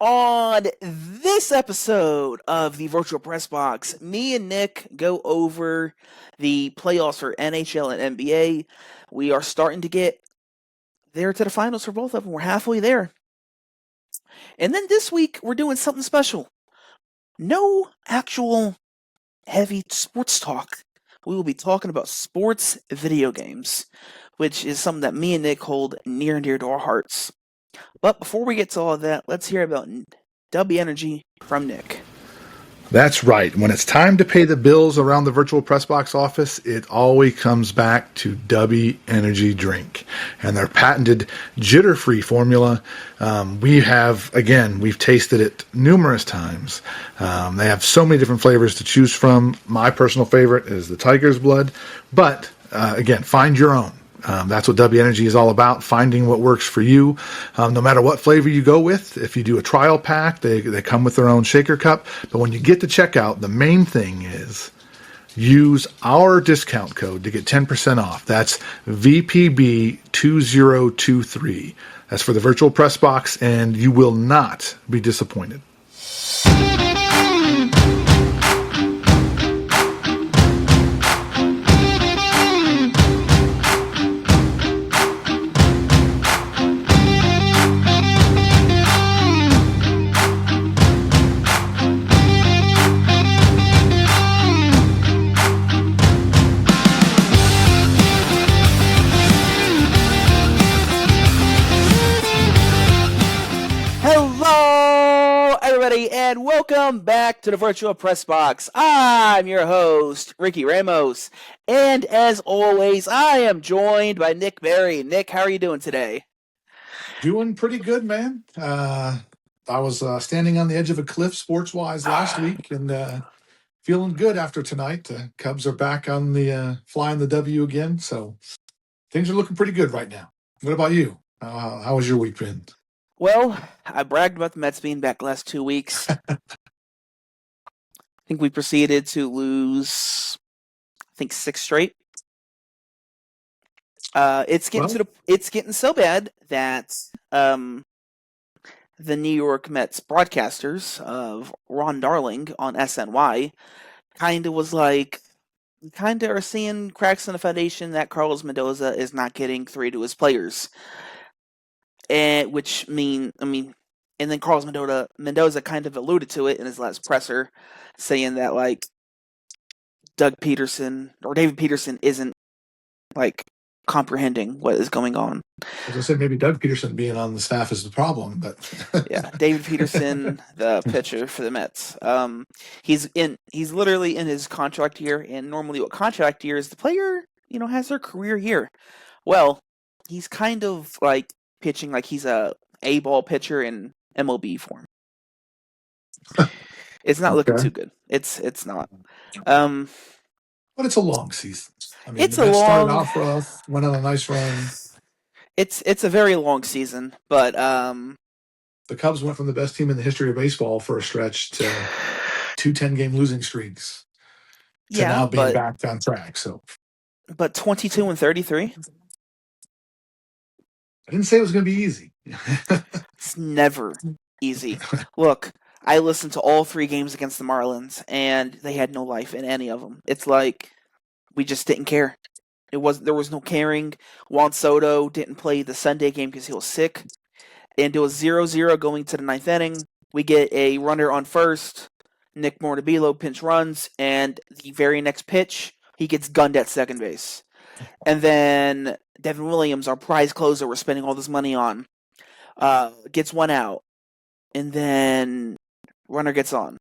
On this episode of the Virtual Press Box, me and Nick go over the playoffs for NHL and NBA. We are starting to get there to the finals for both of them. We're halfway there. And then this week, we're doing something special. No actual heavy sports talk. We will be talking about sports video games, which is something that me and Nick hold near and dear to our hearts. But before we get to all of that, let's hear about W Energy from Nick. That's right. When it's time to pay the bills around the Virtual Pressbox office, it always comes back to W Energy Drink and their patented jitter-free formula. We've tasted it numerous times. They have so many different flavors to choose from. My personal favorite is the Tiger's Blood, but again, find your own. That's what W Energy is all about, finding what works for you. No matter what flavor you go with, if you do a trial pack, they come with their own shaker cup. But when you get to checkout, the main thing is use our discount code to get 10% off. That's VPB2023. That's for the Virtual Press Box, and you will not be disappointed. And welcome back to the Virtual Press Box. I'm your host, Ricky Ramos. And as always, I am joined by Nick Berry. Nick, how are you doing today? Doing pretty good, man. I was standing on the edge of a cliff sports-wise last week and feeling good after tonight. The Cubs are back on the flying the W again, so things are looking pretty good right now. What about you? How was your week been? Well, I bragged about the Mets being back the last 2 weeks. I think we proceeded to lose, 6 straight. It's getting so bad that the New York Mets broadcasters of Ron Darling on SNY kind of was like, we kind of are seeing cracks in the foundation that Carlos Mendoza is not getting through to his players. And then Carlos Mendoza kind of alluded to it in his last presser, saying that like David Peterson isn't like comprehending what is going on. As I said, maybe Doug Peterson being on the staff is the problem, but yeah, David Peterson, the pitcher for the Mets. He's literally in his contract year, and normally what contract year is the player, has their career year. Well, he's kind of like pitching like he's a A-ball pitcher in MLB form. It's not looking too good. It's not. But it's a long season. I mean, started off rough, went on a nice run. It's a very long season, but the Cubs went from the best team in the history of baseball for a stretch to 2 10-game losing streaks to now being back on track. So, but 22-33. I didn't say it was going to be easy. It's never easy. Look, I listened to all 3 games against the Marlins, and they had no life in any of them. It's like we just didn't care. There was no caring. Juan Soto didn't play the Sunday game because he was sick, and it was 0-0 going to the 9th inning. We get a runner on first. Nick Mortabilo pinch runs, and the very next pitch, he gets gunned at second base. And then Devin Williams, our prize closer we're spending all this money on, gets one out. And then runner gets on.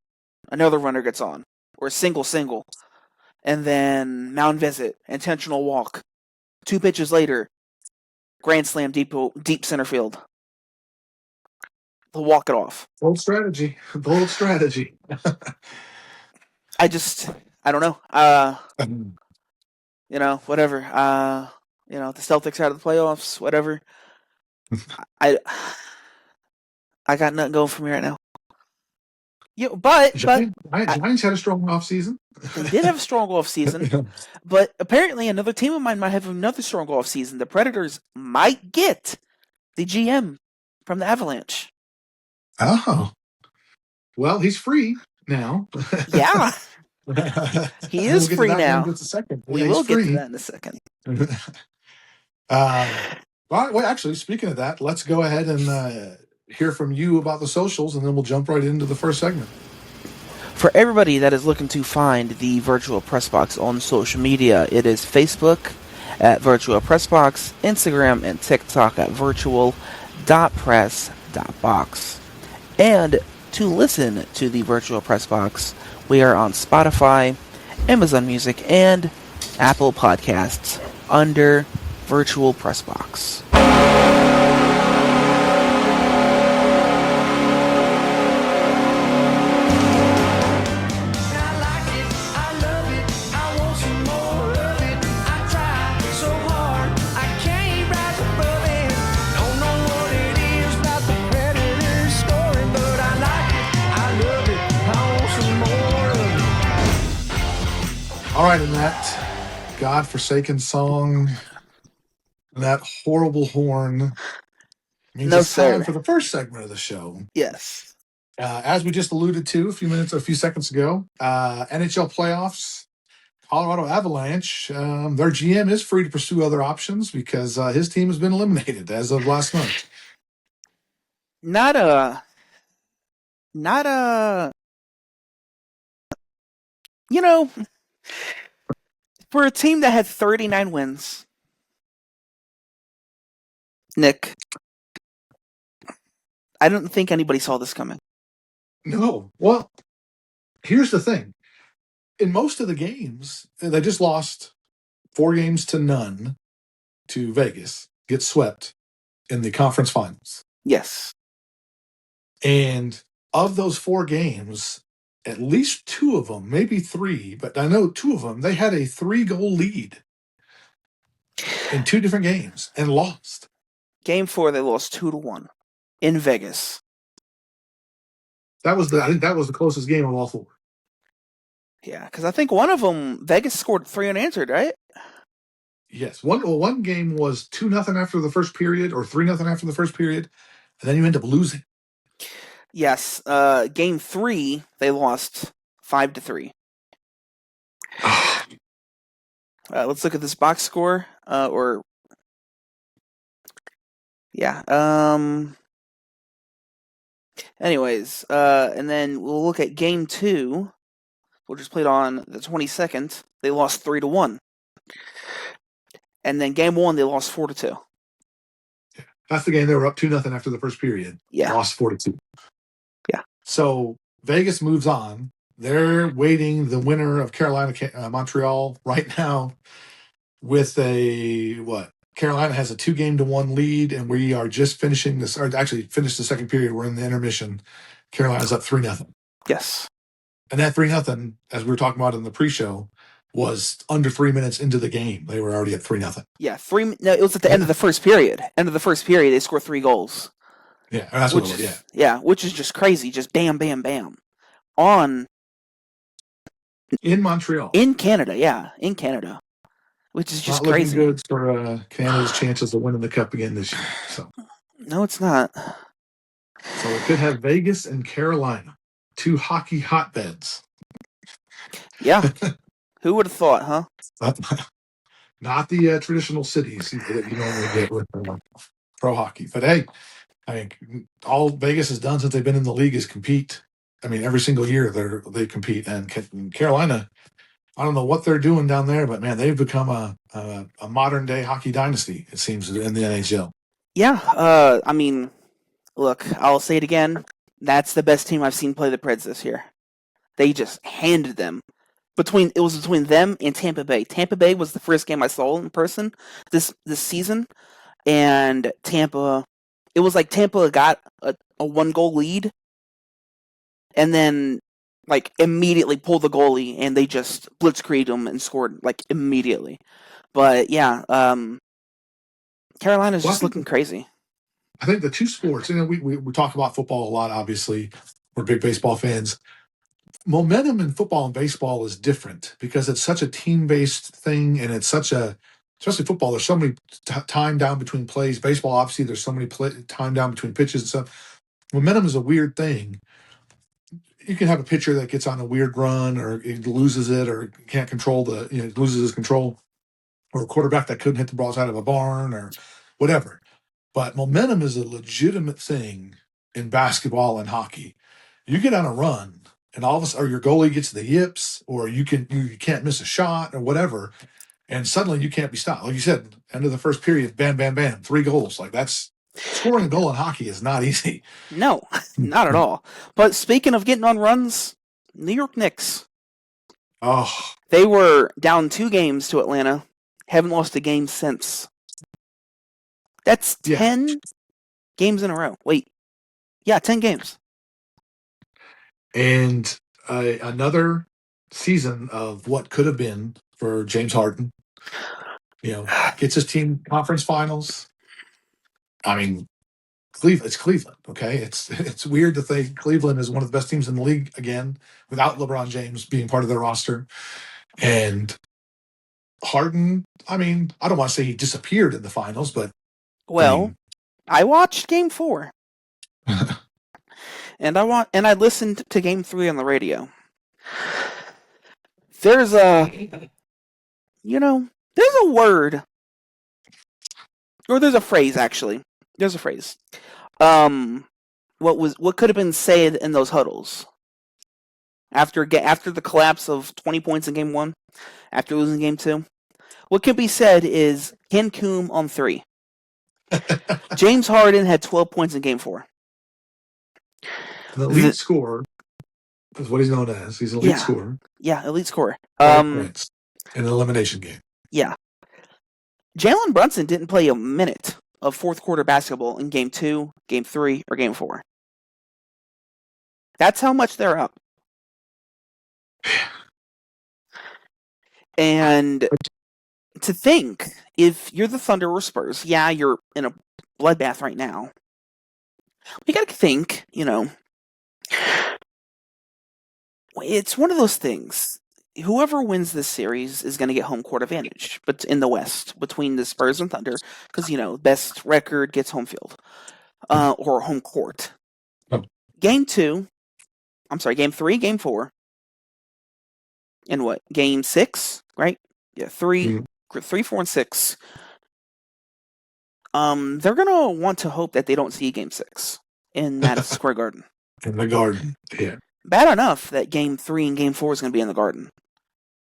Another runner gets on. Or single. And then mound visit, intentional walk. 2 pitches later, grand slam deep center field. They'll walk it off. Bold strategy. I don't know. Whatever. The Celtics out of the playoffs, whatever. I got nothing going for me right now. Yeah, but Giants had a strong off season. They did have a strong off season, but apparently another team of mine might have another strong off season. The Predators might get the GM from the Avalanche. Oh, well, he's free now. Yeah, he We'll is get to free that here in now. just a second. We Yeah, he's will get to free. that in a second. All right, well, actually, speaking of that, let's go ahead and hear from you about the socials, and then we'll jump right into the first segment. For everybody that is looking to find the Virtual Press Box on social media, it is Facebook at Virtual Press Box, Instagram and TikTok at virtual.press.box. And to listen to the Virtual Press Box, we are on Spotify, Amazon Music, and Apple Podcasts under Virtual Press Box. All right, and that godforsaken song, that horrible horn, means No, it's time sir. for the first segment of the show. Yes. As we just alluded to a few seconds ago, NHL playoffs, Colorado Avalanche, their GM is free to pursue other options because his team has been eliminated as of last night. Not a. You know, for a team that had 39 wins, Nick, I don't think anybody saw this coming. No. Well, here's the thing. In most of the games, they just lost 4-0 to Vegas, get swept in the conference finals. Yes. And of those 4 games, at least 2 of them, maybe 3, but I know 2 of them, they had a 3-goal lead in 2 different games and lost. Game 4, they lost 2-1 in Vegas. I think that was the closest game of all 4. Yeah, because I think one of them, Vegas scored 3 unanswered, right? Yes. One game was 2-0 after the first period or 3-0 after the first period, and then you end up losing. Yes. Game 3, they lost 5-3. Let's look at this box score. Anyways, and then we'll look at game 2, which was played on the 22nd. They lost 3-1. And then game 1, they lost 4-2. Yeah. That's the game they were up 2-0 after the first period. Yeah. Lost 4-2. Yeah. So Vegas moves on. They're waiting the winner of Carolina Montreal right now with Carolina has a 2-1 lead, and we are just finishing this, or actually finished the second period. We're in the intermission. Carolina's up 3-0. Yes. And that 3-0, as we were talking about in the pre-show, was under 3 minutes into the game. They were already at 3-0. Yeah, it was at the end of the first period. End of the first period, they scored 3 goals. Yeah, that's what it was, yeah. Yeah, which is just crazy. Just bam, bam, bam. In Montreal. In Canada, yeah. In Canada. Which is just not crazy. Not looking good for Canada's chances of winning the Cup again this year. So. No, it's not. So it could have Vegas and Carolina, 2 hockey hotbeds. Yeah. Who would have thought, huh? Not the traditional cities that you normally get with pro hockey. But hey, I mean, all Vegas has done since they've been in the league is compete. I mean, every single year they compete. And Carolina, I don't know what they're doing down there, but man, they've become a modern day hockey dynasty, it seems, in the NHL. Yeah. I mean, look, I'll say it again. That's the best team I've seen play the Preds this year. They just handed them. It was between them and Tampa Bay. Tampa Bay was the first game I saw in person this season, and Tampa. It was like Tampa got a 1-goal lead, and then immediately pulled the goalie, and they just blitzkrieged them and scored immediately. But yeah, Carolina's just looking crazy. I think the 2 sports. We talk about football a lot. Obviously, we're big baseball fans. Momentum in football and baseball is different because it's such a team-based thing, and it's especially football, there's so many time down between plays. Baseball, obviously, there's so many time down between pitches and stuff. momentum is a weird thing. You can have a pitcher that gets on a weird run, or he loses it, or can't control loses his control, or a quarterback that couldn't hit the balls out of a barn, or whatever. But momentum is a legitimate thing in basketball and hockey. You get on a run, and all of a sudden, or your goalie gets the yips, or you can't miss a shot, or whatever, and suddenly you can't be stopped. Like you said, end of the first period, bam, bam, bam, 3 goals. Like that's scoring a goal in hockey is not easy. No, not at all. But speaking of getting on runs, New York Knicks. Oh, They were down 2 games to Atlanta. Haven't lost a game since. That's 10 games in a row. Wait. Yeah, 10 games. and another season of what could have been for James Harden. Gets his team conference finals. I mean, it's Cleveland, okay? It's weird to think Cleveland is one of the best teams in the league again without LeBron James being part of their roster. And Harden, I mean, I don't want to say he disappeared in the finals, but Well, I watched Game 4. and I listened to Game 3 on the radio. There's a word, or there's a phrase actually. There's a phrase. What could have been said in those huddles after the collapse of 20 points in Game 1, after losing Game 2? What can be said is Cancun on 3. James Harden had 12 points in Game 4. An elite scorer is what he's known as. He's an elite scorer. Yeah, elite scorer. In an elimination game. Yeah. Jalen Brunson didn't play a minute of fourth quarter basketball in Game 2, Game 3, or Game 4. That's how much they're up. And to think, if you're the Thunder or Spurs, yeah, you're in a bloodbath right now. You gotta think, it's one of those things. Whoever wins this series is going to get home court advantage, but in the West between the Spurs and Thunder, because best record gets home field or home court. Oh. Game 3, Game 4, and what? Game 6, right? Yeah, 3, 4, and 6. They're gonna want to hope that they don't see Game 6 in Madison Square Garden. In the Garden, yeah. Bad enough that Game 3 and Game 4 is going to be in the Garden.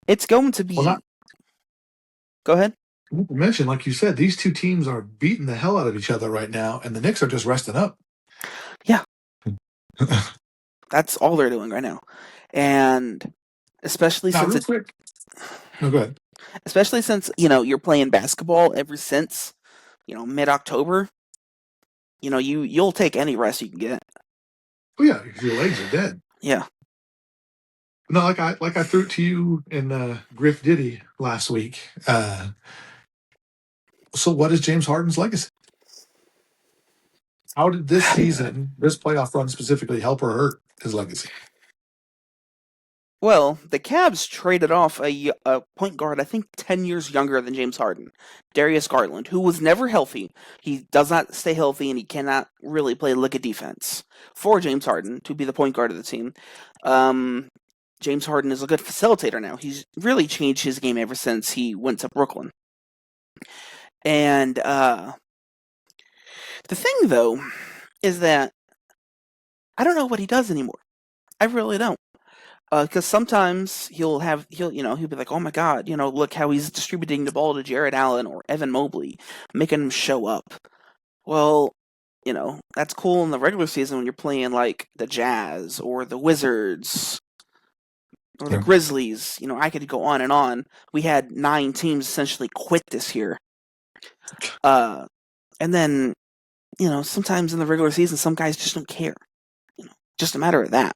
It's going to be. Go ahead. Not to mention, like you said, these two teams are beating the hell out of each other right now, and the Knicks are just resting up. Yeah. That's all they're doing right now. And especially since go ahead. Especially since, you're playing basketball ever since, mid-October. You'll take any rest you can get. Oh yeah, your legs are dead. Yeah. No, like I threw it to you in Griff Diddy last week. So what is James Harden's legacy? How did this season, this playoff run specifically, help or hurt his legacy? Well, the Cavs traded off a point guard, I think 10 years younger than James Harden, Darius Garland, who was never healthy. He does not stay healthy, and he cannot really play lick of defense, for James Harden to be the point guard of the team. James Harden is a good facilitator now. He's really changed his game ever since he went to Brooklyn. And the thing, though, is that I don't know what he does anymore. I really don't. Because sometimes he'll be like, oh my god, look how he's distributing the ball to Jared Allen or Evan Mobley, making him show up. Well, that's cool in the regular season when you're playing like the Jazz or the Wizards or the Grizzlies. I could go on and on. We had 9 teams essentially quit this year. And then, sometimes in the regular season, some guys just don't care. Just a matter of that.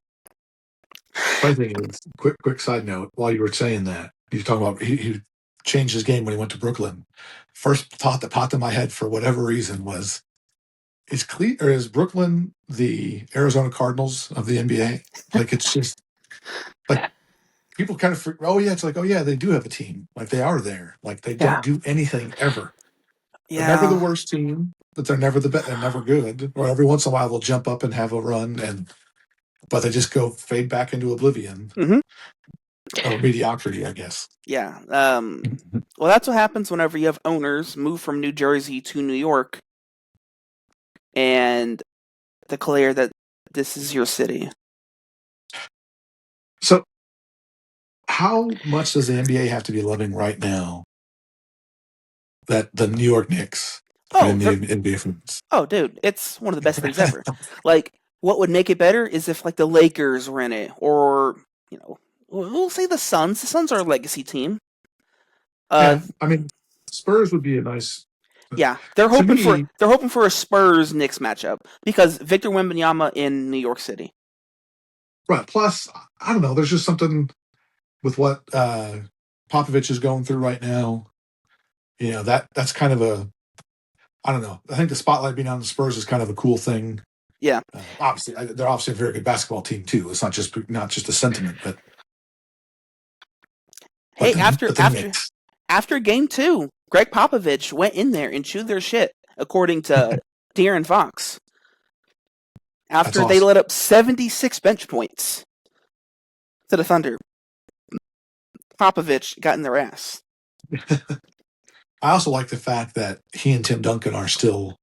Funny thing is, quick side note, while you were saying that, you were talking about he changed his game when he went to Brooklyn. First thought that popped in my head for whatever reason was, is Brooklyn the Arizona Cardinals of the NBA? Like, it's just like people kind of it's like, oh yeah, they do have a team. Like, they are there. Like, they don't do anything ever. Yeah. They're never the worst team. but they're never the best. They're never good. Or every once in a while they'll jump up and have a run, but they just fade back into oblivion or mediocrity, I guess. Yeah. Well, that's what happens whenever you have owners move from New Jersey to New York and declare that this is your city. So, how much does the NBA have to be loving right now that the New York Knicks are in the NBA Finals? Oh, dude, it's one of the best things ever. Like, what would make it better is if, like, the Lakers were in it, or, you know, we'll say the Suns. The Suns are a legacy team. I mean, Spurs would be a nice. Yeah, they're hoping for a Spurs Knicks matchup because Victor Wembanyama in New York City. Right. Plus, I don't know. There's just something with what Popovich is going through right now. You know, that's kind of I don't know. I think the spotlight being on the Spurs is kind of a cool thing. Yeah. Obviously, they're obviously a very good basketball team too. It's not just a sentiment, but hey, after game 2, Greg Popovich went in there and chewed their shit, according to De'Aaron Fox. After they let up 76 bench points to the Thunder, Popovich got in their ass. I also like the fact that he and Tim Duncan are still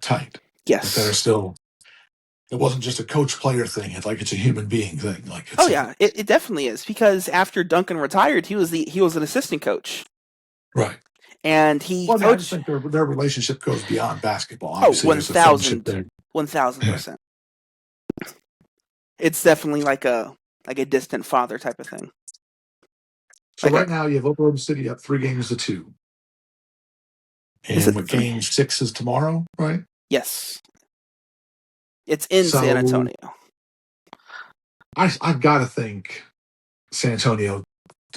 tight. Yes. That are still. It wasn't just a coach-player thing. It's a human being thing. It definitely is, because after Duncan retired, he was an assistant coach. Right. And he coached. I just think their relationship goes beyond basketball. Obviously, 1,000%. It's definitely like a distant father type of thing. So right now you have Oklahoma City up 3-2. And game 6 is tomorrow, right? Yes. It's in San Antonio. I've got to think San Antonio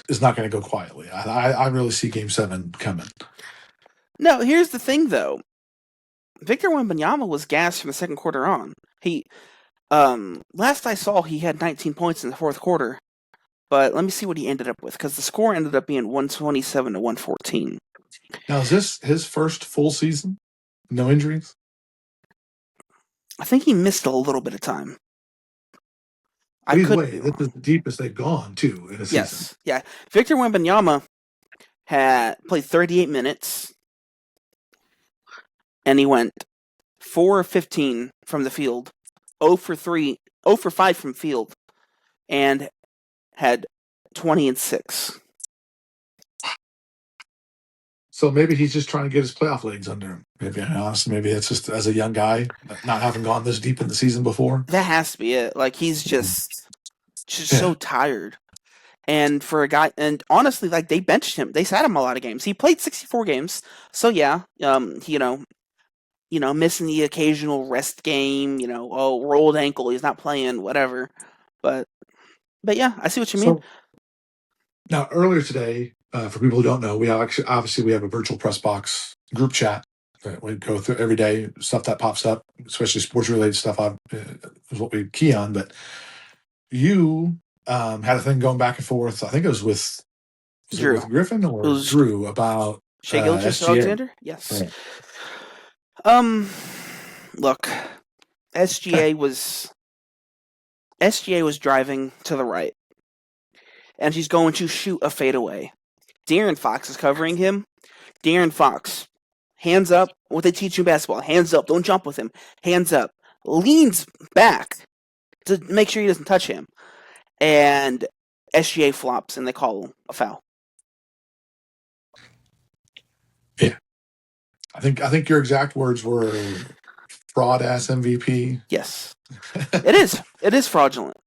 is not going to go quietly. I really see game 7 coming. No, here's the thing, though. Victor Wembanyama was gassed from the second quarter on. He, last I saw, he had 19 points in the fourth quarter. But let me see what he ended up with, because the score ended up being 127 to 114. Now, is this his first full season? No injuries? I think he missed a little bit of time. This is the deepest they've gone, too, in a season. Yes, yeah. Victor Wembanyama had played 38 minutes, and he went 4 of 15 from the field, 0 for 5 from field, and had 20 and 6. So maybe he's just trying to get his playoff legs under him. Maybe it's just as a young guy, not having gone this deep in the season before. That has to be it. Like, he's just so tired. And for a guy, and honestly, like, they benched him. They sat him a lot of games. He played 64 games. So yeah, missing the occasional rest game, rolled ankle, he's not playing, whatever. But yeah, I see what you mean. Now, earlier today, for people who don't know, we have a virtual press box group chat that we go through every day. Stuff that pops up, especially sports related stuff, is what we key on. But you had a thing going back and forth. I think it was with Drew. With Griffin or Drew about Shai Gilgeous-Alexander. Yes. Right. Look, SGA was driving to the right, and he's going to shoot a fadeaway. De'Aaron Fox is covering him. De'Aaron Fox, hands up. What they teach you in basketball: hands up. Don't jump with him. Hands up. Leans back to make sure he doesn't touch him, and SGA flops, and they call a foul. Yeah, I think your exact words were fraud ass MVP. Yes, it is. It is fraudulent.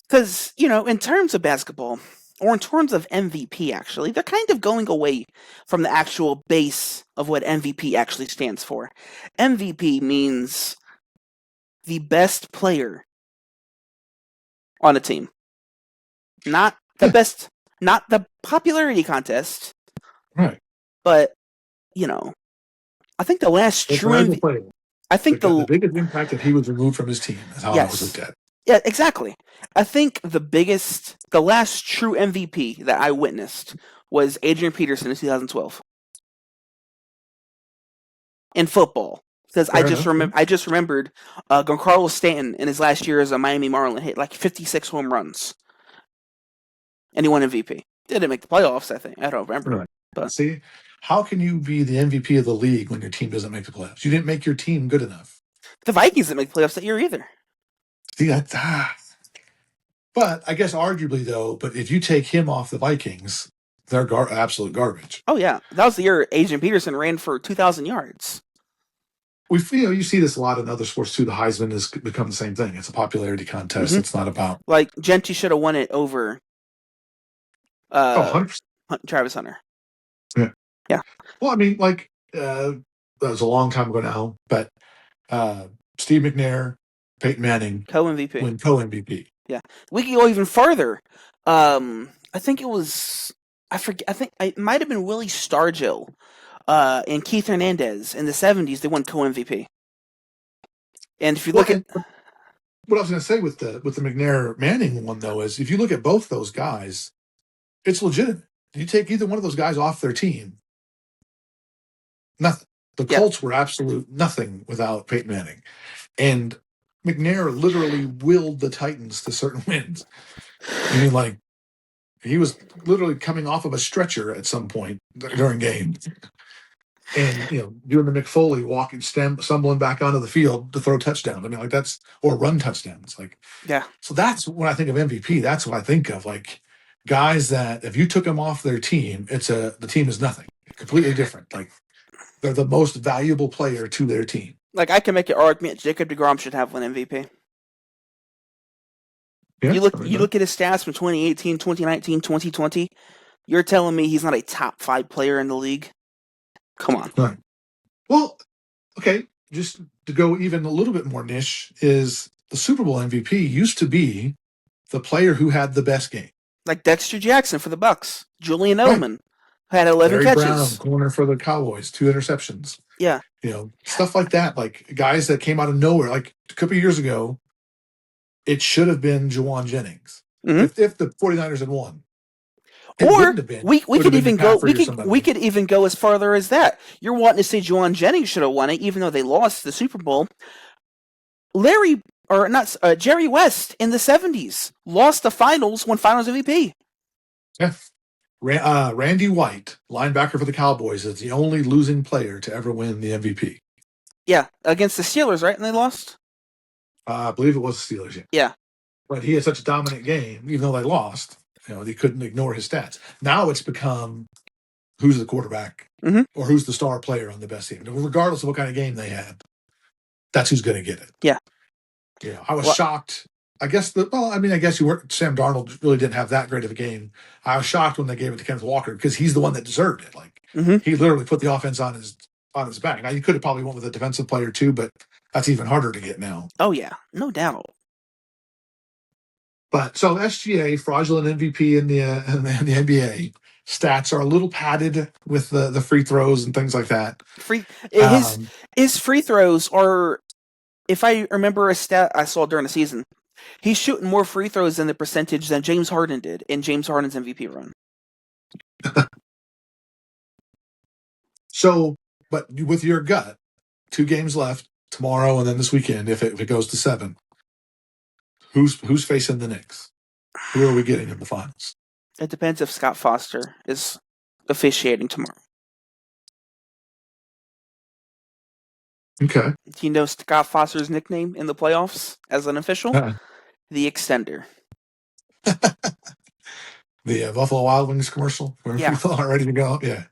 Because in terms of basketball, or in terms of MVP, actually, they're kind of going away from the actual base of what MVP actually stands for. MVP means the best player on a team. Not the best, not the popularity contest. Right. But, I think the last true... I think the biggest impact that he was removed from his team is how I was looked at. Yeah, exactly. I think the last true MVP that I witnessed was Adrian Peterson in 2012. in football. Because Fair enough. I just remembered Giancarlo Stanton in his last year as a Miami Marlin hit like 56 home runs, and he won MVP. Didn't make the playoffs, I think. I don't remember. Right. But See, how can you be the MVP of the league when your team doesn't make the playoffs? You didn't make your team good enough. the Vikings didn't make the playoffs that year either. See, that's But I guess arguably though, but if you take him off the Vikings, they're absolute garbage. Oh yeah, that was the year Adrian Peterson ran for 2,000 yards. You see this a lot in other sports too. The Heisman has become the same thing. It's a popularity contest. Mhm. It's not about Like Gentry should have won it over 100%. Travis Hunter. Well, I mean, like that was a long time ago now, but Steve McNair, Peyton Manning Co-MVP. win co-MVP. We can go even farther. I think it was I forget. I think it might have been Willie Stargell and Keith Hernandez in the 70s. They won co-MVP. And if you look at What I was going to say with the McNair Manning one though is if you look at both those guys, it's legitimate. You take either one of those guys off their team, nothing. The Yeah. Colts were absolute nothing without Peyton Manning, and McNair literally willed the Titans to certain wins. I mean, like he was literally coming off of a stretcher at some point during games, and doing the Mick Foley walking, stumbling back onto the field to throw touchdowns. I mean, like that's or run touchdowns. Like, yeah, so that's when I think of MVP. That's what I think of, like guys that if you took them off their team, the team is nothing, completely different. Like they're the most valuable player to their team. like I can make an argument Jacob deGrom should have one MVP. Yeah, You look at his stats from 2018, 2019, 2020. You're telling me he's not a top 5 player in the league? Come on. Right. Well, okay, just to go even a little bit more niche, is the Super Bowl MVP used to be the player who had the best game. Like Dexter Jackson for the Bucks, Julian Right. Edelman had 11 Larry Brown, catches. corner for the Cowboys, 2 interceptions. Yeah. Stuff like that. Like guys that came out of nowhere. Like a couple of years ago, it should have been Juwan Jennings Mhm. if the 49ers had won. Or wouldn't have been. we Would could have even been go McCaffrey or somebody. we could even go as farther as that. You're wanting to say Juwan Jennings should have won it, even though they lost the Super Bowl. Jerry West in the 70s lost the finals, won Finals MVP. Yeah. Randy White, linebacker for the Cowboys, is the only losing player to ever win the MVP. Yeah, against the Steelers, right? And they lost. I believe it was the Steelers. Yeah. But he had such a dominant game, even though they lost. They couldn't ignore his stats. Now it's become who's the quarterback Mhm. or who's the star player on the best team. Regardless of what kind of game they had, that's who's going to get it. Yeah. I was shocked. I guess Sam Darnold really didn't have that great of a game. I was shocked when they gave it to Kenneth Walker because he's the one that deserved it. Like he literally put the offense on his back. Now you could have probably went with a defensive player too, but that's even harder to get now. Oh yeah, no doubt. But so SGA, fraudulent MVP in the NBA, stats are a little padded with the free throws and things like that. His free throws are, if I remember a stat I saw during the season, he's shooting more free throws in the percentage than James Harden did in James Harden's MVP run. So, but with your gut, 2 games left tomorrow and then this weekend, if it goes to 7, who's facing the Knicks? Who are we getting in the finals? It depends if Scott Foster is officiating tomorrow. Okay. Do you know Scott Foster's nickname in the playoffs as an official? The Extender. The Buffalo Wild Wings commercial where people are ready to go. Yeah.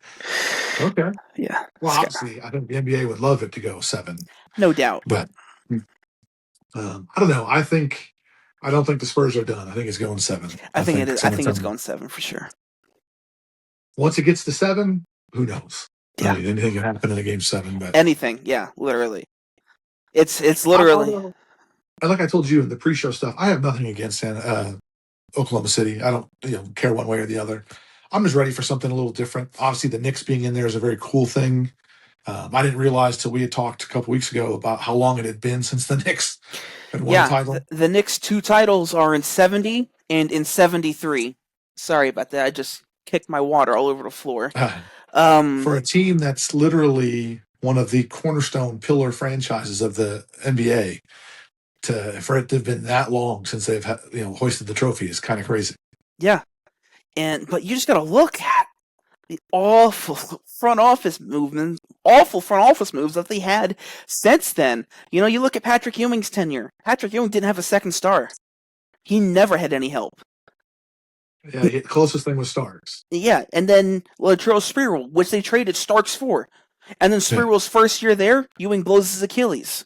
Okay. Yeah. Well, obviously, I think the NBA would love it to go 7. No doubt. But I don't know. I don't think the Spurs are done. I think it's going 7. I think it is. I think it's going 7 for sure. Once it gets to 7, who knows? Yeah. I mean, anything can happen in a game 7. But anything, yeah, literally. It's literally. Like I told you in the pre-show stuff, I have nothing against Oklahoma City. I don't care one way or the other. I'm just ready for something a little different. Obviously, the Knicks being in there is a very cool thing. I didn't realize till we had talked a couple weeks ago about how long it had been since the Knicks had won a title. The Knicks' 2 titles are in 70 and in 73. Sorry about that. I just kicked my water all over the floor. For a team that's literally one of the cornerstone pillar franchises of the NBA, for it to have been that long since they've hoisted the trophy is kind of crazy. Yeah, but you just got to look at the awful front office moves that they had since then. You look at Patrick Ewing's tenure. Patrick Ewing didn't have a second star. He never had any help. Yeah, the closest thing was Starks. Yeah, and then Latrell Sprewell, which they traded Starks for. And then Sprewell's first year there, Ewing blows his Achilles.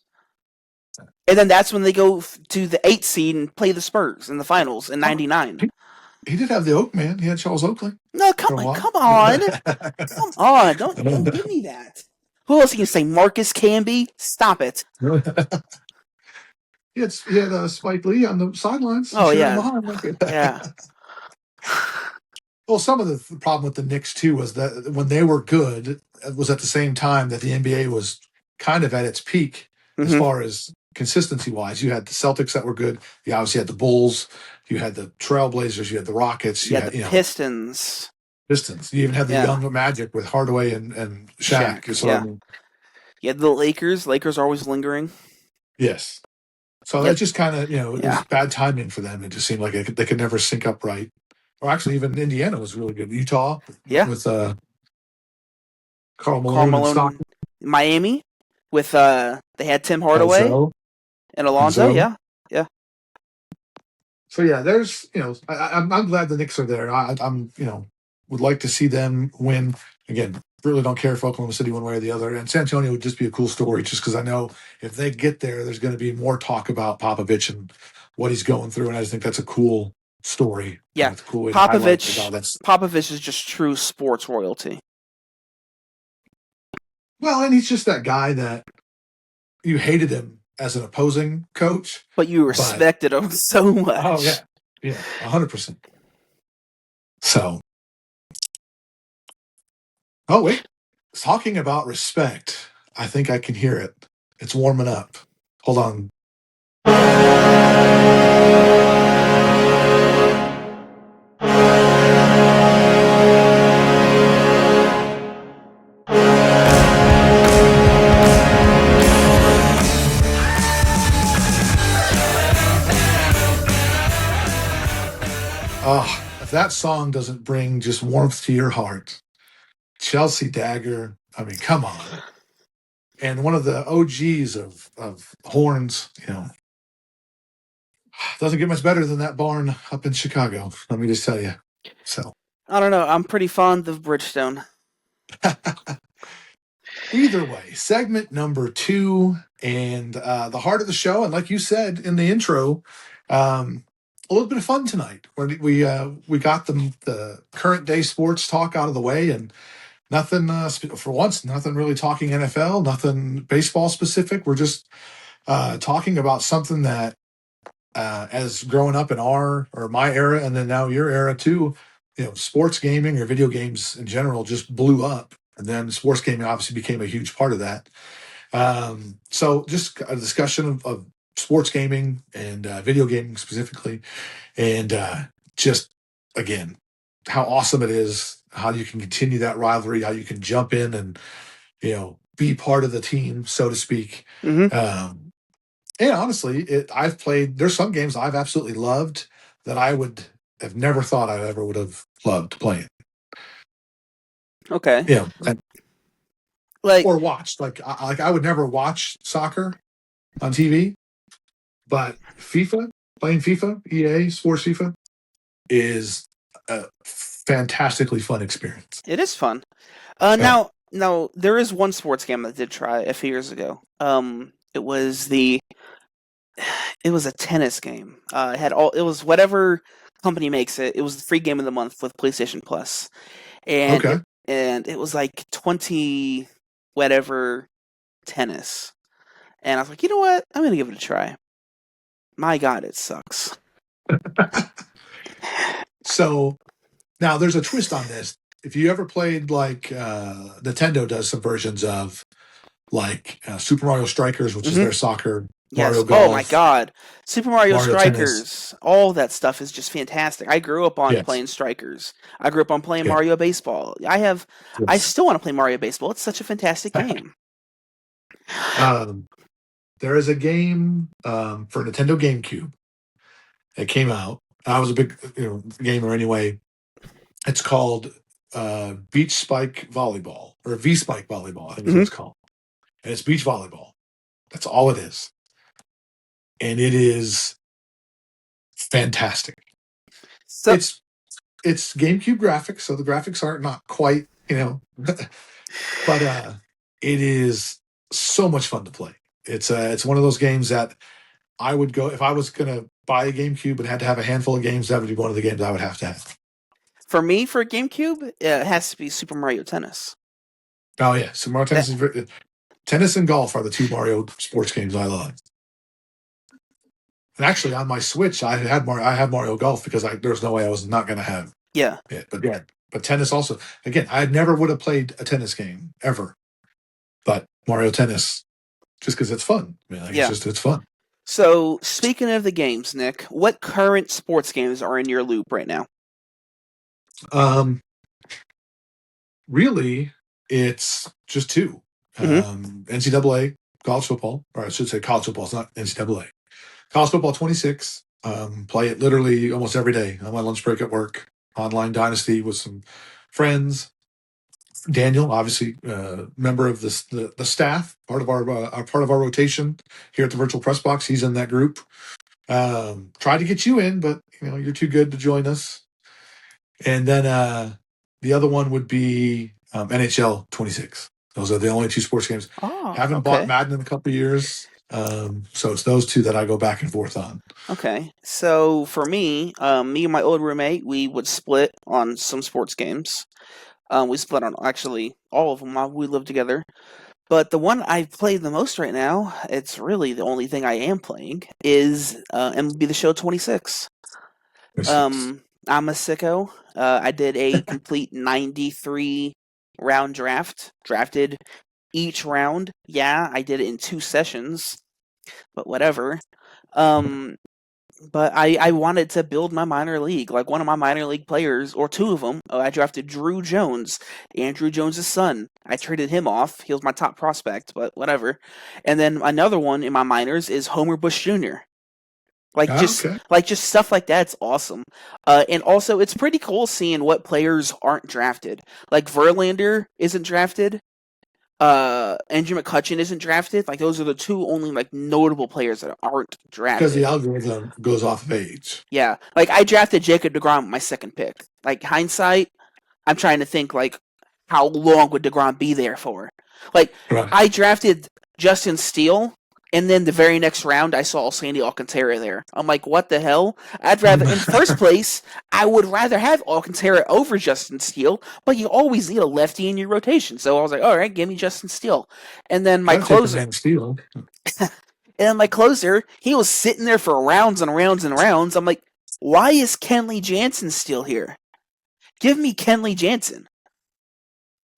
And then that's when they go to the 8th seed and play the Spurs in the finals in '99. He did have the Oak Man. He had Charles Oakley. No, come on. Come on. Don't give me that. Who else can you say? Marcus Camby? Stop it. He had Spike Lee on the sidelines. Oh, yeah. Yeah. Well, some of the problem with the Knicks, too, was that when they were good, it was at the same time that the NBA was kind of at its peak as far as consistency-wise. You had the Celtics that were good. You obviously had the Bulls. You had the Trailblazers. You had the Rockets. You had the Pistons. You even had the young Magic with Hardaway and Shaq. You had the Lakers. Lakers are always lingering. Yes. So that just kind of, it was bad timing for them. It just seemed like they could never sync up right. Or actually, even Indiana was really good. Utah, with Karl Malone and Stockton. Miami, with they had Tim Hardaway and Alonzo. Yeah. So there's I'm glad the Knicks are there. I'm would like to see them win again. Really don't care if Oklahoma City one way or the other. And San Antonio would just be a cool story, just because I know if they get there, there's going to be more talk about Popovich and what he's going through, and I just think that's a cool story. Yeah, it's a cool way Popovich is just true sports royalty. Well, and he's just that guy that you hated him as an opposing coach, but you respected him so much. Oh yeah, 100%. So, oh wait, talking about respect, I think I can hear it. It's warming up. Hold on. Oh, if that song doesn't bring just warmth to your heart, Chelsea Dagger, I mean, come on. And one of the OGs of horns, doesn't get much better than that barn up in Chicago. Let me just tell you. So I don't know. I'm pretty fond of Bridgestone. Either way, segment number 2 and the heart of the show. And like you said in the intro, a little bit of fun tonight. We got the current day sports talk out of the way, and nothing for once. Nothing really talking NFL. Nothing baseball specific. We're just talking about something that, as growing up in my era, and then now your era too, sports gaming or video games in general just blew up, and then sports gaming obviously became a huge part of that. So just a discussion of sports gaming and video gaming specifically, and just again how awesome it is, how you can continue that rivalry, how you can jump in and be part of the team, so to speak. And honestly, there's some games I've absolutely loved that I would have never thought I ever would have loved playing. Okay. Or watched. Like I would never watch soccer on TV, but playing FIFA, EA Sports FIFA, is a fantastically fun experience. It is fun. Now there is one sports game I did try a few years ago. It was a tennis game. It was whatever company makes it. It was the free game of the month with PlayStation Plus, and it was like 20 whatever tennis, and I was like, you know what, I'm gonna give it a try. My God, it sucks. So now there's a twist on this. If you ever played Nintendo does some versions of Super Mario Strikers, which is their soccer. Yes. Mario Golf, oh my God, Super Mario Strikers! Tennis. All that stuff is just fantastic. I grew up on playing Strikers. I grew up on playing Mario Baseball. I still want to play Mario Baseball. It's such a fantastic game. Um, there is a game for Nintendo GameCube that came out. I was a big gamer anyway. It's called Beach Spike Volleyball or V Spike Volleyball, I think is what Hmm. it's called. And it's beach volleyball. That's all it is. And it is fantastic. So It's GameCube graphics, so the graphics aren't not quite, but it is so much fun to play. It's one of those games that I would go if I was gonna buy a GameCube and had to have a handful of games. That would be one of the games I would have to have. for me, for GameCube, it has to be Super Mario Tennis. Oh yeah, so Mario That, Tennis and golf are the two Mario sports games I love. And actually, on my Switch, I have Mario Golf because there's no way I was not gonna have yeah. it. But yeah, but tennis also. Again, I never would have played a tennis game ever, but Mario Tennis just because it's fun. I mean, Yeah. it's fun. So, speaking of the games, Nick, what current sports games are in your loop right now? Um, really, it's just two. NCAA college football, or I should say college football. It's not NCAA. College football 26. Play it literally almost every day on my lunch break at work. Online Dynasty with some friends. Daniel, obviously, member of the staff, part of our rotation here at the Virtual Press Box. He's in that group. Tried to get you in, but you're too good to join us. And then the other one would be NHL 26. Those are the only two sports games. Oh, Haven't bought Madden in a couple of years, so it's those two that I go back and forth on. Okay. So for me, me and my old roommate, we would split on some sports games. We split on actually all of them while we lived together. But the one I played the most right now, it's really the only thing I am playing, is MLB The Show 26. I'm a sicko. I did a complete 93 round draft. Drafted each round. Yeah, I did it in 2 sessions, but whatever. But I wanted to build my minor league. Like one of my minor league players, or two of them, I drafted Drew Jones, Andrew Jones' son. I traded him off. He was my top prospect, but whatever. And then another one in my minors is Homer Bush Jr. Like just stuff like that's awesome. And also it's pretty cool seeing what players aren't drafted. Like Verlander isn't drafted. Andrew McCutchen isn't drafted. Like those are the two only like notable players that aren't drafted. Because the algorithm goes off of age. Yeah, like I drafted Jacob DeGrom with my second pick. Like hindsight, I'm trying to think like how long would DeGrom be there for? Like Right. I drafted Justin Steele, and then the very next round I saw Sandy Alcantara there. I'm like, what the hell? I'd rather in first place, I would rather have Alcantara over Justin Steele, but you always need a lefty in your rotation. So I was like, all right, give me Justin Steele. And then my closer, Steele. and my closer, he was sitting there for rounds and rounds and rounds. I'm like, why is Kenley Jansen still here? Give me Kenley Jansen.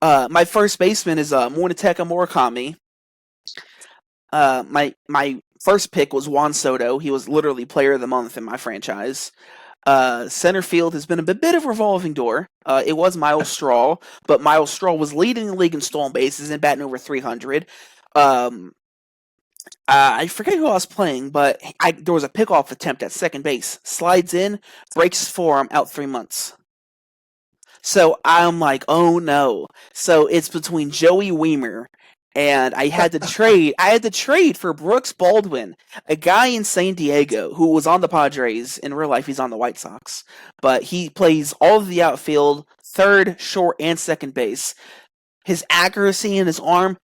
My first baseman is Munetaka Murakami. My first pick was Juan Soto. He was literally player of the month in my franchise. Center field has been a bit of a revolving door. It was Miles Straw, but Miles Straw was leading the league in stolen bases and batting over 300. I forget who I was playing, but there was a pickoff attempt at second base. Slides in, breaks his forearm, out 3 months. So I'm like, oh no. So it's between Joey Weimer and I had to trade. I had to trade for Brooks Baldwin, a guy in San Diego who was on the Padres. In real life, he's on the White Sox, but he plays all of the outfield, third, short, and second base. His accuracy in his arm,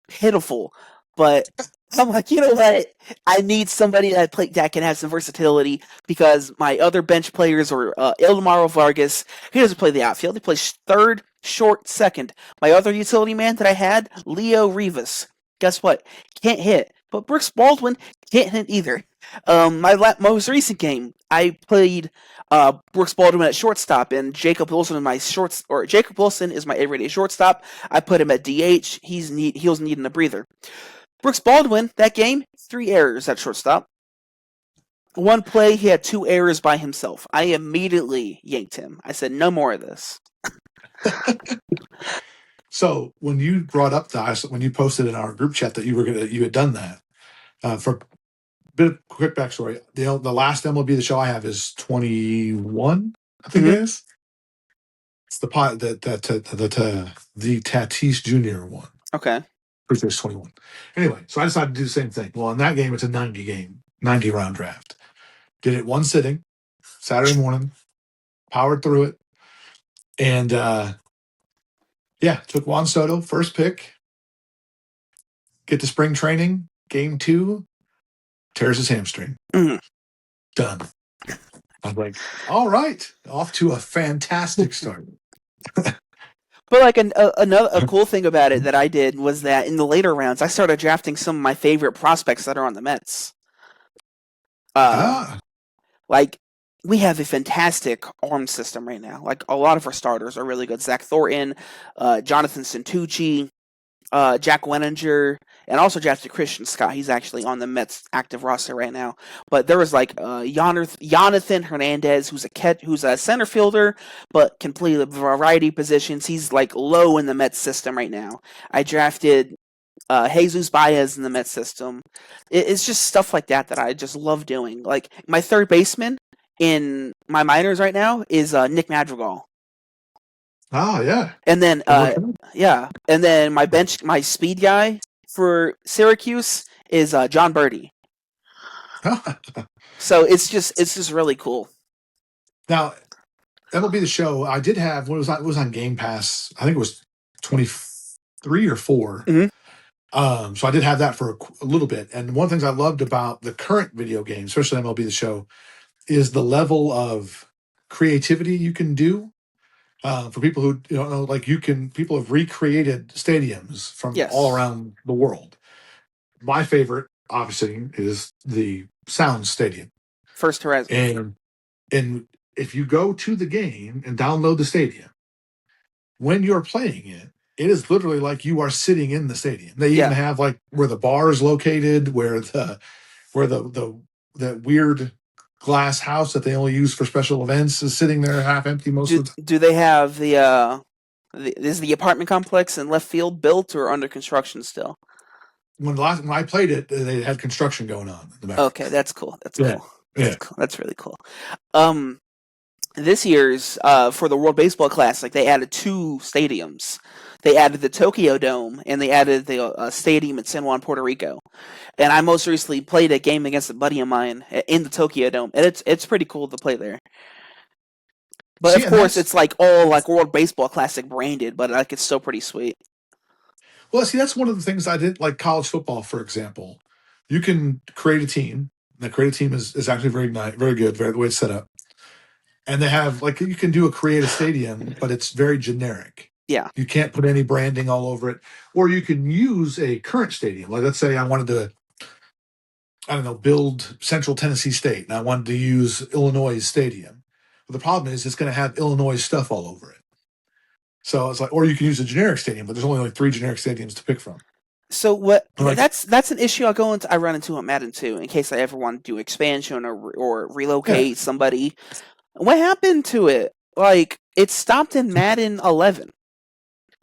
pitiful. But I'm like, you know what? I need somebody that can have some versatility because my other bench players are Ildemaro Vargas. He doesn't play the outfield. He plays third, short, second. My other utility man that I had, Leo Rivas. Guess what? Can't hit. But Brooks Baldwin can't hit either. My most recent game, I played Brooks Baldwin at shortstop, and Jacob Wilson Jacob Wilson is my everyday shortstop. I put him at DH. He was needing a breather. Brooks Baldwin, that game, 3 errors at shortstop. One play, he had 2 errors by himself. I immediately yanked him. I said, no more of this. So when you brought up when you posted in our group chat that you had done that, for a bit of quick backstory, the last MLB The Show I have is 21, I think it is. It's the Tatis Jr. one. Okay. Pretty sure it's 21. Anyway, so I decided to do the same thing. Well, in that game, it's a 90 round draft. Did it one sitting, Saturday morning, powered through it, and took Juan Soto, first pick, get to spring training, game 2, tears his hamstring. Mhm. Done. I'm like, all right, off to a fantastic start. But like a cool thing about it that I did was that in the later rounds, I started drafting some of my favorite prospects that are on the Mets. Like we have a fantastic arm system right now. Like a lot of our starters are really good. Zach Thornton, Jonathan Santucci, Jack Wenninger, and also drafted Christian Scott. He's actually on the Mets active roster right now. But there was like Jonathan Hernandez, who's a center fielder, but can play a variety of positions. He's like low in the Mets system right now. I drafted Jesus Baez in the Mets system. It's just stuff like that I just love doing. Like my third baseman in my minors right now is Nick Madrigal. Oh yeah. And then and then my speed guy for Syracuse is John Birdie. So it's just really cool. Now, MLB The Show, I did have what was on Game Pass. I think it was 23 or 4. Mm-hmm. So I did have that for a little bit. And one of the things I loved about the current video game, especially MLB The Show, is the level of creativity you can do. For people who don't know, like people have recreated stadiums from all around the world. My favorite, obviously, is the Sound Stadium. First Horizon. And if you go to the game and download the stadium, when you're playing it, it is literally like you are sitting in the stadium. They even have like where the bar is located, where the weird glass house that they only use for special events is sitting there half empty most of the time. Do they have is the apartment complex in left field built or under construction still? When I played it, they had construction going on in the back. Okay, that's cool. Cool. That's really cool. This year's for the World Baseball Classic, they added 2 stadiums. They added the Tokyo Dome and they added the stadium in San Juan, Puerto Rico. And I most recently played a game against a buddy of mine in the Tokyo Dome, and it's pretty cool to play there. But of course, it's like all like World Baseball Classic branded, but like it's still pretty sweet. Well, see, that's one of the things I did, like college football, for example. You can create a team. The create a team is actually very nice, very good, the way it's set up. And they have, like, you can create a stadium, but it's very generic. Yeah. You can't put any branding all over it. Or you can use a current stadium. Like, let's say I wanted to, build Central Tennessee State, and I wanted to use Illinois Stadium. But the problem is it's going to have Illinois stuff all over it. So it's like, or you can use a generic stadium, but there's only like 3 generic stadiums to pick from. So what? That's an issue I run into on Madden 2 in case I ever want to do expansion or relocate somebody. What happened to it? Like it stopped in Madden 11.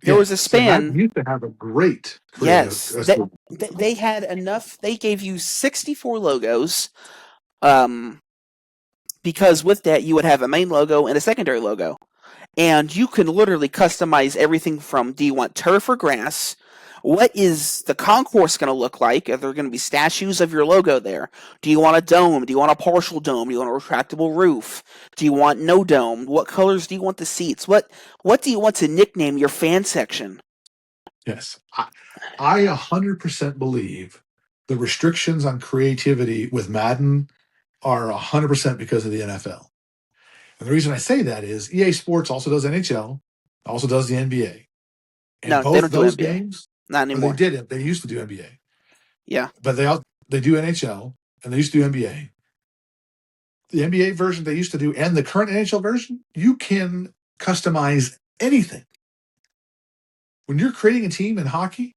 There was a span. So used to have a great. Yes, they had enough. They gave you 64 logos. Because with that you would have a main logo and a secondary logo. And you can literally customize everything from, do you want turf or grass? What is the concourse going to look like? Are there going to be statues of your logo there? Do you want a dome? Do you want a partial dome? Do you want a retractable roof? Do you want no dome? What colors do you want the seats? What do you want to nickname your fan section? Yes. I 100% believe the restrictions on creativity with Madden are 100% because of the NFL. And the reason I say that is EA Sports also does NHL, also does the NBA. And no, both they don't those do NBA. games, not anymore. They did it. They used to do NBA. Yeah, but they do NHL and they used to do NBA. The NBA version they used to do and the current NHL version, you can customize anything. When you're creating a team in hockey,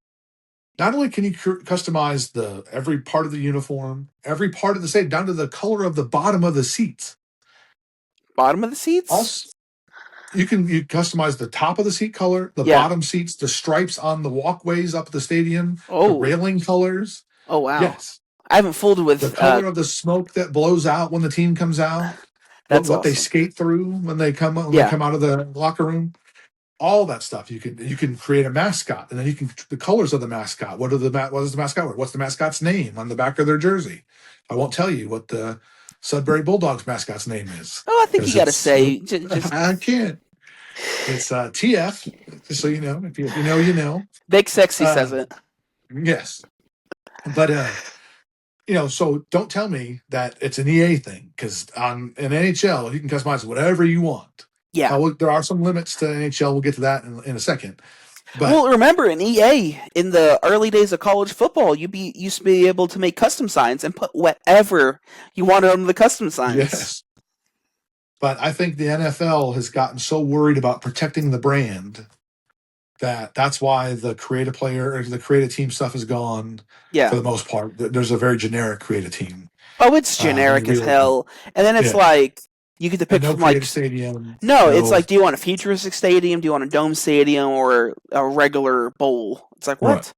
not only can you customize every part of the uniform, every part of the stadium, down to the color of the bottom of the seats. Bottom of the seats? you customize the top of the seat color, the Yeah. bottom seats, the stripes on the walkways up at the stadium, the Oh. railing colors. Oh wow. Yes. I haven't fooled The with color of the smoke that blows out when the team comes out. that's What they awesome. skate through when they come Yeah. out of the locker room. All that stuff. You can create a mascot, and then you can the colors of the mascot. What does the mascot wear? What's the mascot's name on the back of their jersey? I won't tell you what the Sudbury Bulldogs mascot's name is. Oh, I think you 'Cause got to it's- say just I can't. It's TF, just so you know. If you know, you know. Big Sexy says it. Yes. But so don't tell me that it's an EA thing, because on an NHL you can customize whatever you want. Yeah. There are some limits to NHL. We'll get to that in a second. But Well, remember in EA, in the early days of college football, you used to be able to make custom signs and put whatever you wanted on the custom signs. yes. But I think the NFL has gotten so worried about protecting the brand that's why the creative player or the creative team stuff is gone Yeah. for the most part. There's a very generic creative team. Oh, it's generic as hell. And then it's like you get to pick no from like stadium. No, it's like, do you want a futuristic stadium? Do you want a dome stadium or a regular bowl? It's like, what? Right.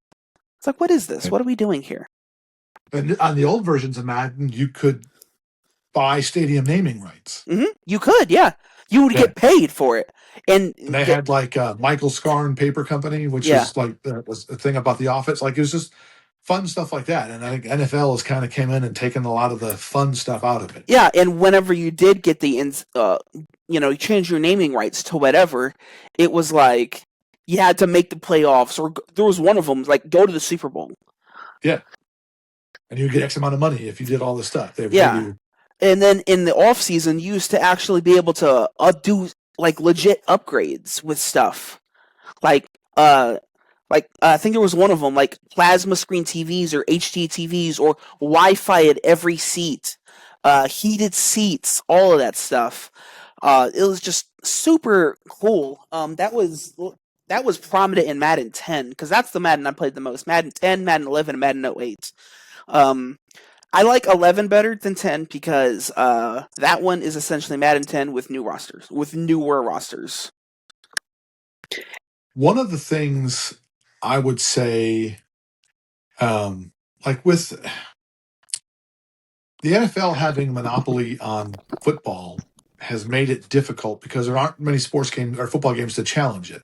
It's like, what is this? What are we doing here? And on the old versions of Madden, you could buy stadium naming rights. Mm-hmm. You could, yeah. You would get paid for it. And they had like Michael Scarn Paper Company, which is like was a thing about the office. Like it was just fun stuff like that. And I think NFL has kind of came in and taken a lot of the fun stuff out of it. Yeah, and whenever you did get the you change your naming rights to whatever, it was like you had to make the playoffs, or there was one of them like go to the Super Bowl. Yeah, and you get X amount of money if you did all this stuff. And then in the off season, you used to actually be able to do like legit upgrades with stuff, like I think there was one of them like plasma screen TVs or HD TVs or Wi-Fi at every seat, heated seats, all of that stuff. It was just super cool. That was prominent in Madden 10 because that's the Madden I played the most. Madden 10, Madden 11, and Madden 08. I like 11 better than 10 because that one is essentially Madden 10 with newer rosters. One of the things I would say, like with the NFL having monopoly on football has made it difficult because there aren't many sports games or football games to challenge it.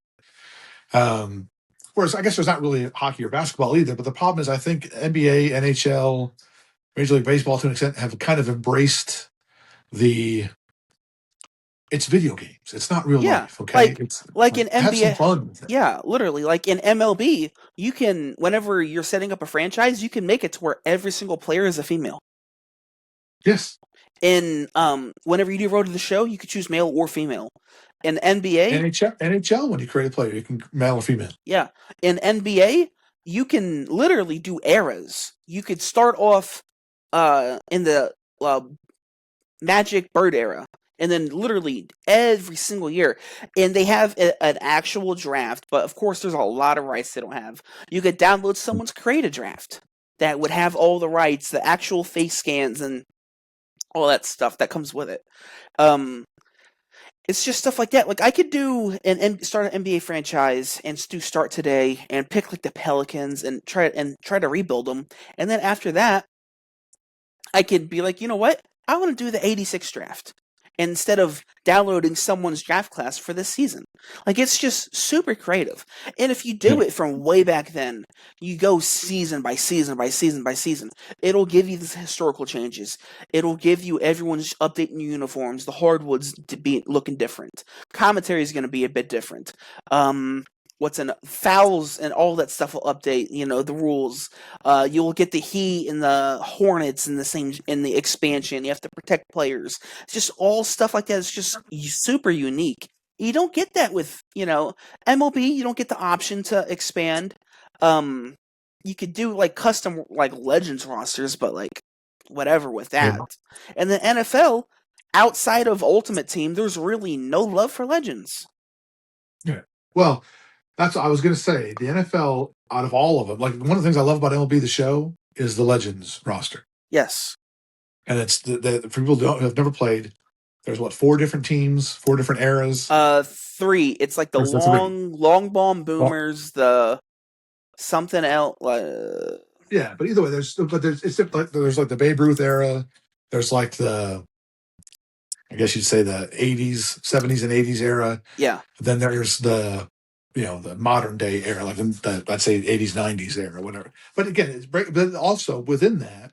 Whereas I guess there's not really hockey or basketball either, but the problem is I think NBA, NHL, Major League Baseball to an extent have kind of embraced it's video games. It's not real life. Okay. Like in NBA. Have some fun. Yeah, literally. Like in MLB, you can, whenever you're setting up a franchise, you can make it to where every single player is a female. Yes. In whenever you do Road to the Show, you could choose male or female. In NBA, NHL, when you create a player, you can male or female. Yeah. In NBA, you can literally do eras. You could start off in the Magic Bird era, and then literally every single year. And they have an actual draft, but of course there's a lot of rights they don't have. You could download someone's create a draft that would have all the rights, the actual face scans, and all that stuff that comes with it. It's just stuff like that. Like I could do start an NBA franchise and start today and pick like the Pelicans and try to rebuild them. And then after that, I could be like, you know what? I want to do the 86 draft instead of downloading someone's draft class for this season. Like it's just super creative. And if you do it from way back then, you go season by season by season by season, it'll give you the historical changes. It'll give you everyone's updating uniforms, the hardwoods to be looking different. Commentary is going to be a bit different. Fouls and all that stuff will update, the rules. You'll get the Heat and the Hornets in the expansion. You have to protect players. It's just all stuff like that. It's just super unique. You don't get that with, MLB. You don't get the option to expand. You could do like custom like Legends rosters, but like whatever with that. Yeah. And then NFL, outside of Ultimate Team, there's really no love for Legends. Yeah. Well, that's what I was going to say. The NFL, out of all of them, like one of the things I love about MLB The Show is the Legends roster. Yes. And it's for people who have never played, There's what, 4 different teams, 4 different eras. 3. It's like the Or is that 3? long bomb Well, boomers, the something else. yeah, but either way, there's like there's like the Babe Ruth era. There's like I guess you'd say the 80s, 70s, and 80s era. Yeah, Then there's the modern day era, like I'd say 80s, 90s era, whatever. But again, but also within that,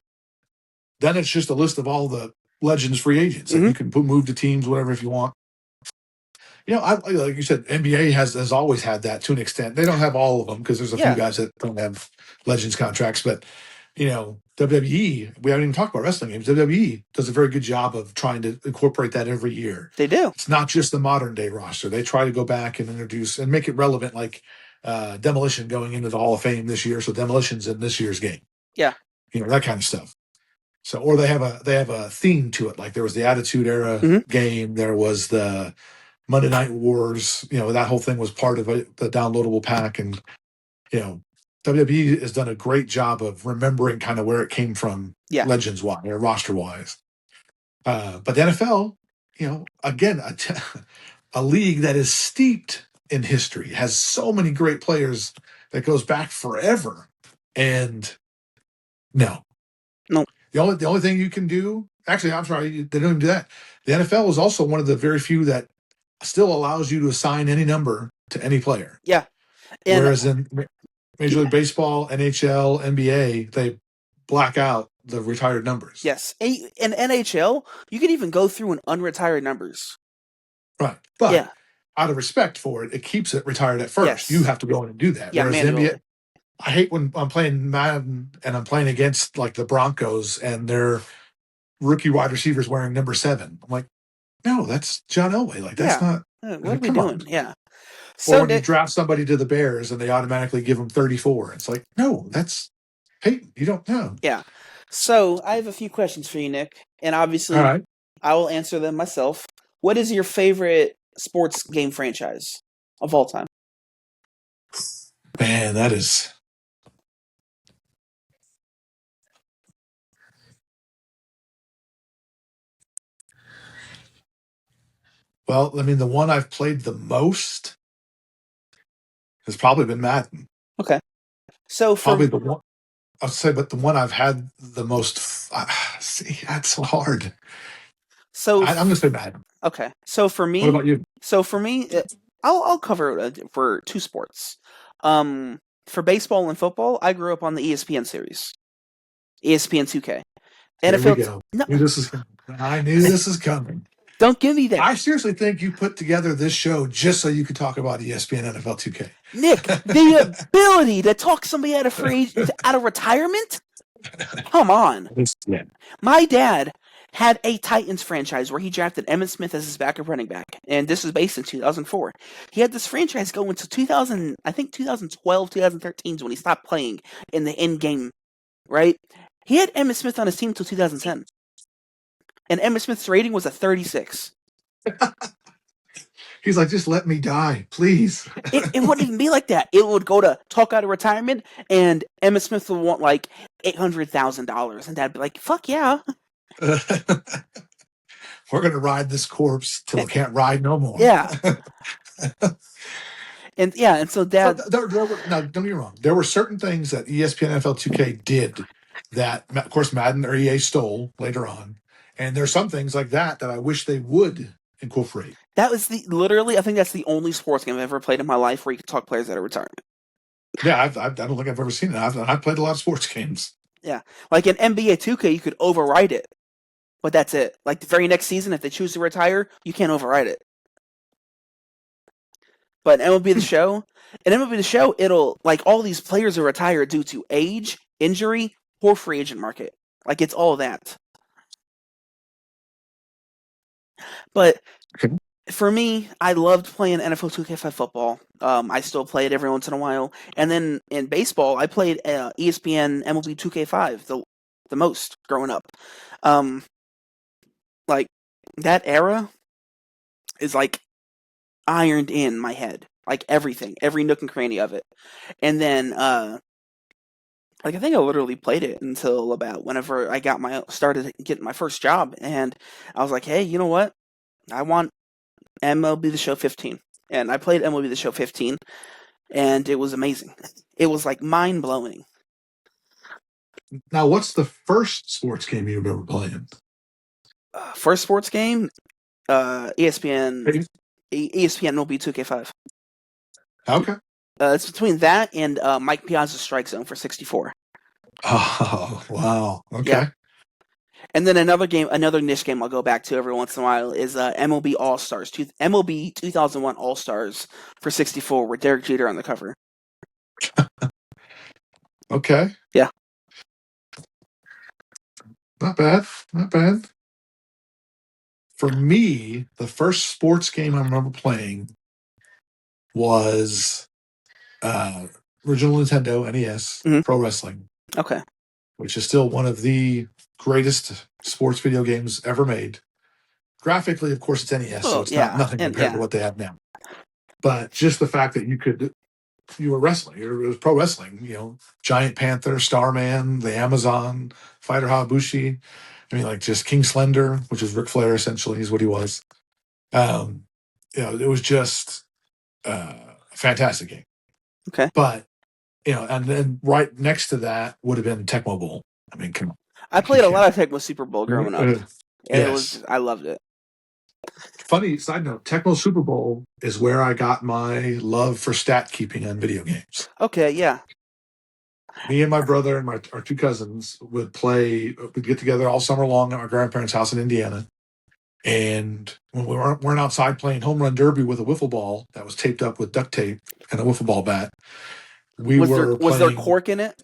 then it's just a list of all the Legends free agents, and you can move to teams, whatever, if you want. I like you said, NBA has always had that to an extent. They don't have all of them because there's a few guys that don't have Legends contracts, but WWE, we haven't even talked about wrestling games. WWE does a very good job of trying to incorporate that every year. They do. It's not just the modern day roster. They try to go back and introduce and make it relevant, like Demolition going into the Hall of Fame this year. So Demolition's in this year's game. Yeah. That kind of stuff. So, or they have a theme to it. Like there was the Attitude Era game. There was the Monday Night Wars. That whole thing was part of the downloadable pack. And, WWE has done a great job of remembering kind of where it came from, Legends-wise or roster-wise. But the NFL, again, a league that is steeped in history, has so many great players that goes back forever. And no. The only thing you can do, actually, I'm sorry, they don't even do that. The NFL is also one of the very few that still allows you to assign any number to any player. Yeah. Whereas in Major League Baseball, NHL, NBA, they black out the retired numbers. Yes. In NHL, you can even go through and unretire numbers. Right. But out of respect for it, it keeps it retired at first. Yes. You have to go in and do that. Yeah, whereas NBA, I hate when I'm playing Madden and I'm playing against like the Broncos and their rookie wide receivers wearing number 7. I'm like, no, that's John Elway. Like that's not. What are we doing? On. Yeah. So or when you draft somebody to the Bears and they automatically give them 34, it's like, no, that's Peyton. You don't know. Yeah. So I have a few questions for you, Nick, and obviously I will answer them myself. What is your favorite sports game franchise of all time? Man, that is. Well, I mean, the one I've played the most has probably been Madden. Okay. So probably the one I'll say, but the one I've had the most. See, that's so hard. So I'm gonna say Madden. Okay. So for me, what about you? So for me, I'll cover it for 2 sports. For baseball and football, I grew up on the ESPN series, ESPN 2K. NFL. We go. No. I knew this is coming. Don't give me that. I seriously think you put together this show just so you could talk about ESPN NFL 2K. Nick, the ability to talk somebody out of retirement? Come on. Yeah. My dad had a Titans franchise where he drafted Emmitt Smith as his backup running back, and this was based in 2004. He had this franchise go into 2012, 2013 is when he stopped playing in the end game, right? He had Emmitt Smith on his team until 2010. And Emmitt Smith's rating was a 36. He's like, just let me die, please. It wouldn't even be like that. It would go to talk out of retirement, and Emmitt Smith would want like $800,000, and Dad'd be like, "Fuck yeah, we're gonna ride this corpse till it can't ride no more." Yeah, and so Dad. Now, don't get me wrong. There were certain things that ESPN NFL 2K did that, of course, Madden or EA stole later on. And there's some things like that I wish they would incorporate. That was I think that's the only sports game I've ever played in my life where you could talk players out of retirement. Yeah, I don't think I've ever seen it. I've played a lot of sports games. Yeah, like in NBA 2K, you could override it, but that's it. Like the very next season, if they choose to retire, you can't override it. But MLB The Show, it'll like all these players are retired due to age, injury, or free agent market. Like it's all that. But for me, I loved playing NFL 2K5 football. I still play it every once in a while. And then in baseball, I played ESPN MLB 2K5 the most growing up. Like that era is like ironed in my head. Like everything, every nook and cranny of it. And then I think I literally played it until about whenever I started getting my first job, and I was like, hey, you know what? I want MLB The Show 15, and I played MLB The Show 15, and it was amazing. It was like mind blowing. Now, what's the first sports game you remember playing? First sports game, ESPN, ESPN MLB 2K5. Okay. It's between that and Mike Piazza's Strike Zone for 64. Oh, wow. Okay. Yeah. And then another niche game I'll go back to every once in a while is MLB All Stars, MLB 2001 All Stars for 64, with Derek Jeter on the cover. Okay. Yeah. Not bad. Not bad. For me, the first sports game I remember playing was original Nintendo NES Pro Wrestling. Okay. Which is still one of the greatest sports video games ever made. Graphically, of course, it's NES, so it's nothing compared to what they have now. But just the fact that you were wrestling, it was pro wrestling, Giant Panther, Starman, the Amazon, Fighter Hayabushi. I mean, like just King Slender, which is Ric Flair, essentially, is what he was. It was just a fantastic game. Okay. But, and then right next to that would have been Tecmo Bowl. I mean, come on. I played a lot of Tecmo Super Bowl growing up. Yes. I loved it. Funny side note, Tecmo Super Bowl is where I got my love for stat keeping on video games. Okay, yeah. Me and my brother and our two cousins would get together all summer long at my grandparents' house in Indiana. And when we weren't outside playing home run derby with a wiffle ball that was taped up with duct tape and a wiffle ball bat, was there cork in it?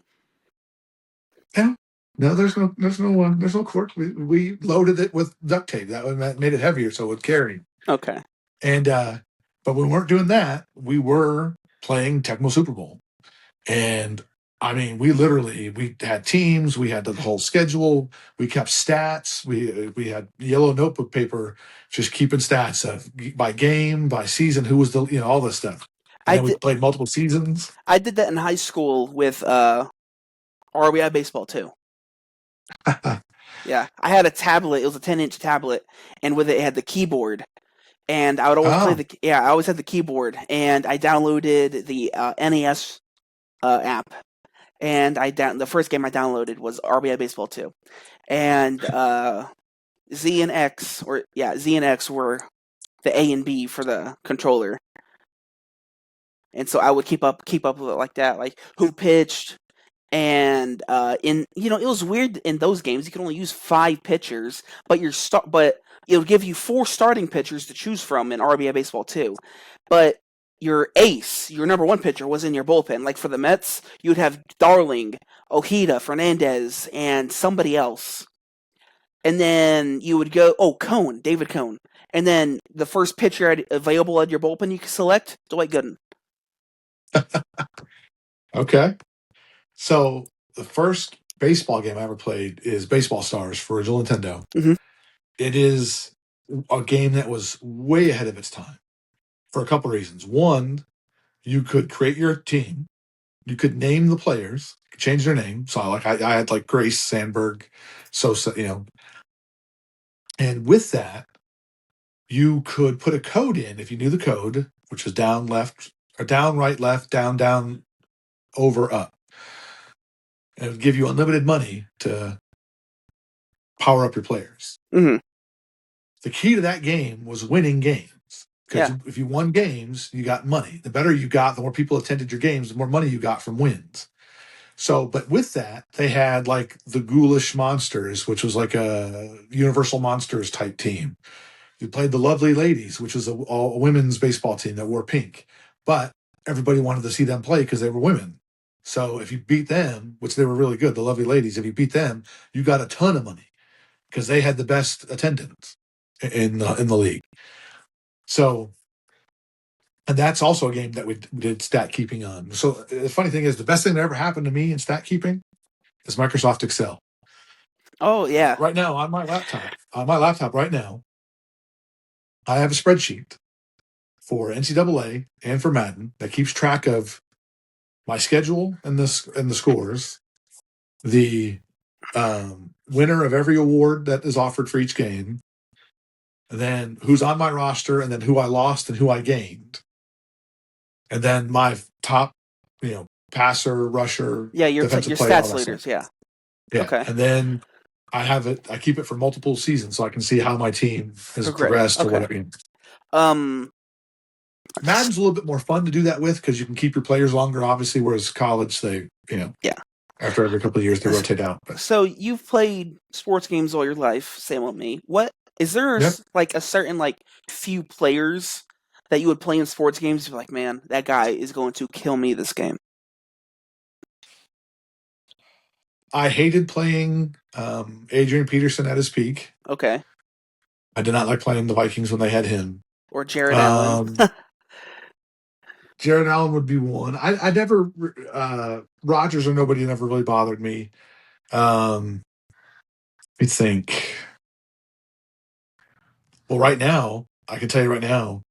Yeah. No, there's no cork. We loaded it with duct tape. That made it heavier, so it would carry. Okay. And but we weren't doing that. We were playing Tecmo Super Bowl, and I mean, we had teams. We had the whole schedule. We kept stats. We had yellow notebook paper, just keeping stats of by game, by season, who was all this stuff. And we played multiple seasons. I did that in high school with RBI Baseball too. Yeah, I had a tablet. It was a 10-inch tablet, and with it had the keyboard. And I would always I always had the keyboard, and I downloaded the NES app. And the first game I downloaded was RBI Baseball 2. And Z and X were the A and B for the controller. And so I would keep up with it like that, like who pitched. And it was weird in those games. You could only use 5 pitchers, but it would give you 4 starting pitchers to choose from in RBI Baseball 2. But your ace, your number 1 pitcher, was in your bullpen. Like for the Mets, you would have Darling, Ojeda, Fernandez, and somebody else. And then you would go, David Cone. And then the first pitcher available at your bullpen you could select, Dwight Gooden. Okay. So the first baseball game I ever played is Baseball Stars for original Nintendo. Mm-hmm. It is a game that was way ahead of its time for a couple of reasons. One, you could create your team. You could name the players, change their name. So I had like Grace, Sandberg, Sosa, And with that, you could put a code in if you knew the code, which was down, left, or down, right, left, down, over, up. And it would give you unlimited money to power up your players. Mm-hmm. The key to that game was winning games. Because if you won games, you got money. The better you got, the more people attended your games, the more money you got from wins. So, but with that, they had like the Ghoulish Monsters, which was like a Universal Monsters type team. You played the Lovely Ladies, which was a women's baseball team that wore pink. But everybody wanted to see them play because they were women. So if you beat them, which they were really good, the Lovely Ladies, if you beat them, you got a ton of money because they had the best attendance in the league. So, and that's also a game that we did stat keeping on. So the funny thing is, the best thing that ever happened to me in stat keeping is Microsoft Excel. Oh yeah. Right now on my laptop right now, I have a spreadsheet for NCAA and for Madden that keeps track of my schedule and the scores, the winner of every award that is offered for each game, and then who's on my roster, and then who I lost and who I gained, and then my top, passer, rusher, Yeah, your defensive player, all stats that stuff. leaders. Yeah. Yeah, Okay. and then I have it. I keep it for multiple seasons, so I can see how my team has progressed or Okay. whatever. Um. Madden's a little bit more fun to do that with because you can keep your players longer, obviously. Whereas college, they, Yeah. after every couple of years, they rotate out. But So you've played sports games all your life, same with me. What is there Yep. like a certain like few players that you would play in sports games? You're like, man, that guy is going to kill me this game. I hated playing Adrian Peterson at his peak. Okay. I did not like playing the Vikings when they had him. Or Jared Allen. Jared Allen would be one. I never Rodgers or nobody never really bothered me. Let me think. Well, right now, I can tell you right now,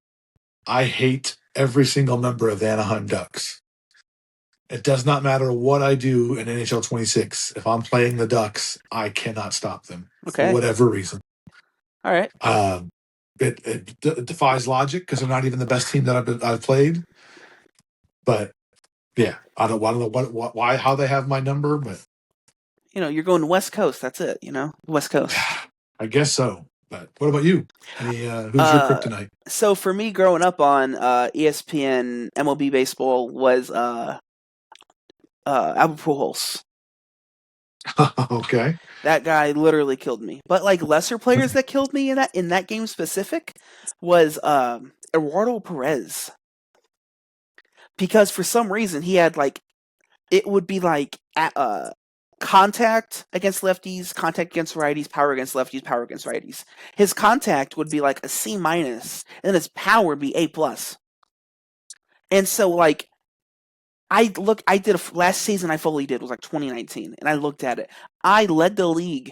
I hate every single member of the Anaheim Ducks. It does not matter what I do in NHL 26. If I'm playing the Ducks, I cannot stop them Okay. for whatever reason. All right. It defies logic because they're not even the best team that I've played. But yeah, I don't know why how they have my number, but You're going to West Coast. That's it. West Coast. I guess so. But what about you? Who's your kryptonite? So for me, growing up on ESPN MLB baseball was Albert Pujols. Okay. That guy literally killed me. But like lesser players that killed me in that game specific was Eduardo Perez. Because for some reason he had like it would be like contact against lefties, contact against righties, power against lefties, power against righties. His contact would be like a C minus, and then his power would be A plus. And so like last season I fully did was like 2019, and I looked at it. I led the league.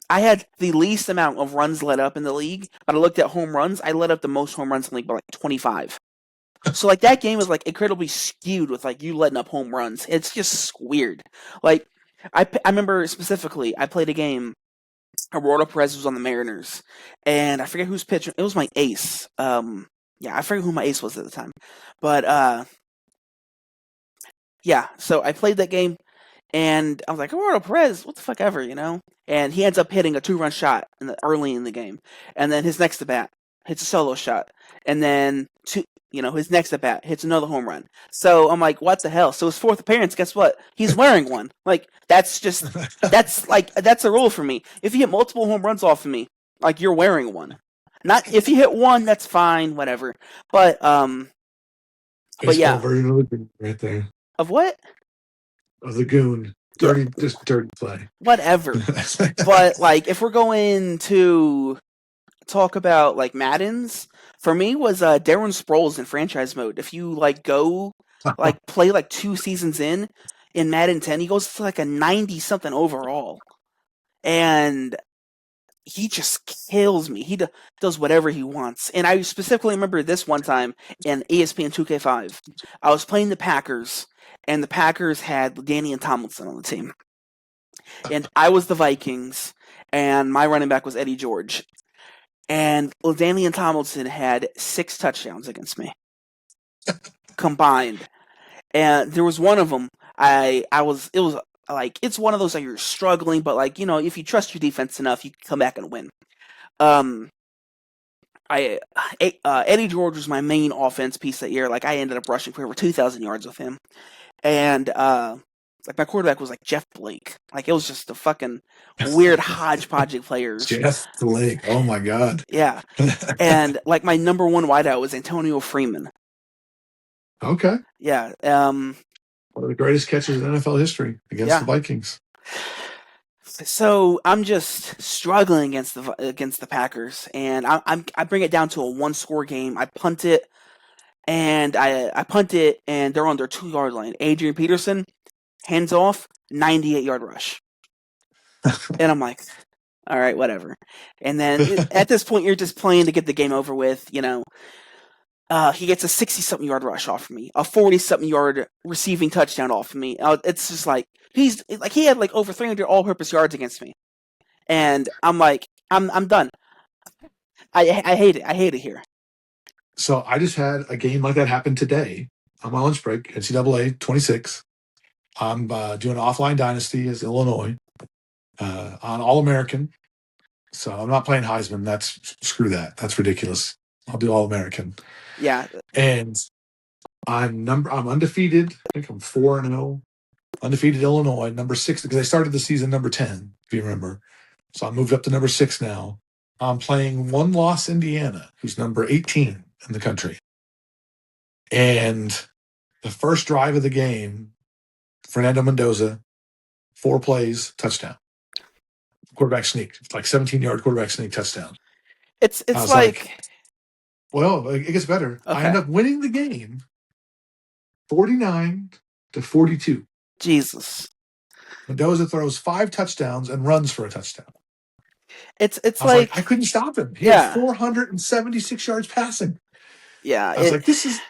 I had the least amount of runs led up in the league, but I looked at home runs. I led up the most home runs in the league by like 25. So like that game was like incredibly skewed with like you letting up home runs. It's just weird. Like I remember specifically I played a game. Eduardo Perez was on the Mariners, and I forget who's pitching. It was my ace. I forget who my ace was at the time, but yeah. So I played that game, and I was like, Eduardo Perez, what the fuck ever, And he ends up hitting a 2-run shot early in the game, and then his next at bat hits a solo shot, and then his next at bat hits another home run. So I'm like, what the hell? So his fourth appearance, guess what? He's wearing one. Like that's a rule for me. If you hit multiple home runs off of me, like you're wearing one. Not if you hit one, that's fine, whatever. But yeah. Version of the goon right there. Of what? Of the goon. Dirty, just dirty play. Whatever. But like, if we're going to talk about like Madden's, for me was Darren Sproles in franchise mode. If you like go like play like 2 seasons in Madden 10, he goes to like a 90 something overall, and he just kills me. He does whatever he wants. And I specifically remember this one time in ESPN 2K5. I was playing the Packers, and the Packers had Danny and Tomlinson on the team, and I was the Vikings, and my running back was Eddie George. And LaDainian Tomlinson had 6 touchdowns against me combined. And there was one of them. It was like, it's one of those that you're struggling, but like, if you trust your defense enough, you can come back and win. Eddie George was my main offense piece that year. Like I ended up rushing for over 2,000 yards with him. And like my quarterback was like Jeff Blake. Like it was just a fucking weird hodgepodge of players. Jeff Blake. Oh my god. Yeah. And like my number one wideout was Antonio Freeman. Okay. Yeah. One of the greatest catches in NFL history against the Vikings. So I'm just struggling against the Packers, and I bring it down to a 1-score game. I punt it, and they're on their 2-yard line. Adrian Peterson hands off, 98-yard rush. And I'm like, all right, whatever. And then at this point, you're just playing to get the game over with, He gets a 60-something yard rush off of me, a 40-something yard receiving touchdown off of me. It's just like, he had like over 300 all-purpose yards against me. And I'm like, I'm done. I hate it. I hate it here. So I just had a game like that happen today on my lunch break. NCAA 26. I'm doing offline dynasty as Illinois on All American. So I'm not playing Heisman. Screw that. That's ridiculous. I'll do All American. Yeah. And I'm undefeated. I think I'm 4-0. Undefeated Illinois, number 6, because I started the season number 10, if you remember. So I moved up to number 6 now. I'm playing one loss Indiana, who's number 18 in the country. And the first drive of the game, Fernando Mendoza, 4 plays, touchdown. Quarterback sneak, like 17-yard quarterback sneak touchdown. It's like, well, it gets better. Okay. I end up winning the game 49-42. Jesus. Mendoza throws 5 touchdowns and runs for a touchdown. It's I was like I couldn't stop him. He had 476 yards passing. Yeah. I was like, this is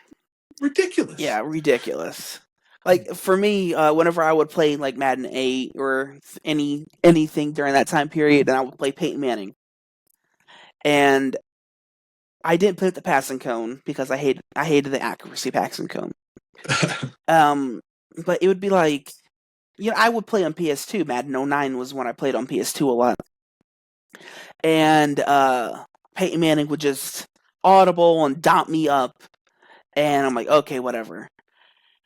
ridiculous. Yeah, ridiculous. Like for me, whenever I would play like Madden 8 or anything during that time period, and I would play Peyton Manning, and I didn't put the passing cone because I hated the accuracy passing cone. But it would be like, I would play on PS2. Madden 09 was when I played on PS2 a lot, and Peyton Manning would just audible and dot me up, and I'm like, okay, whatever.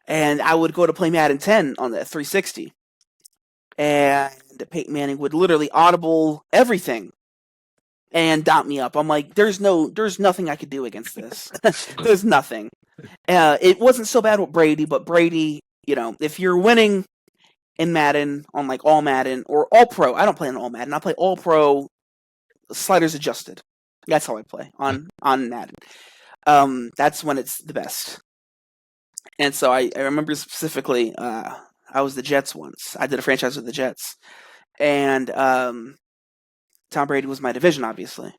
And I would go to play Madden 10 on the 360, and Peyton Manning would literally audible everything and dot me up. I'm like, there's nothing I could do against this. There's nothing. It wasn't so bad with Brady, but Brady, if you're winning in Madden on like All Madden or All Pro, I don't play on All Madden. I play All Pro, sliders adjusted. That's how I play on Madden. That's when it's the best. And so I remember specifically, I was the Jets once. I did a franchise with the Jets. And Tom Brady was my division, obviously.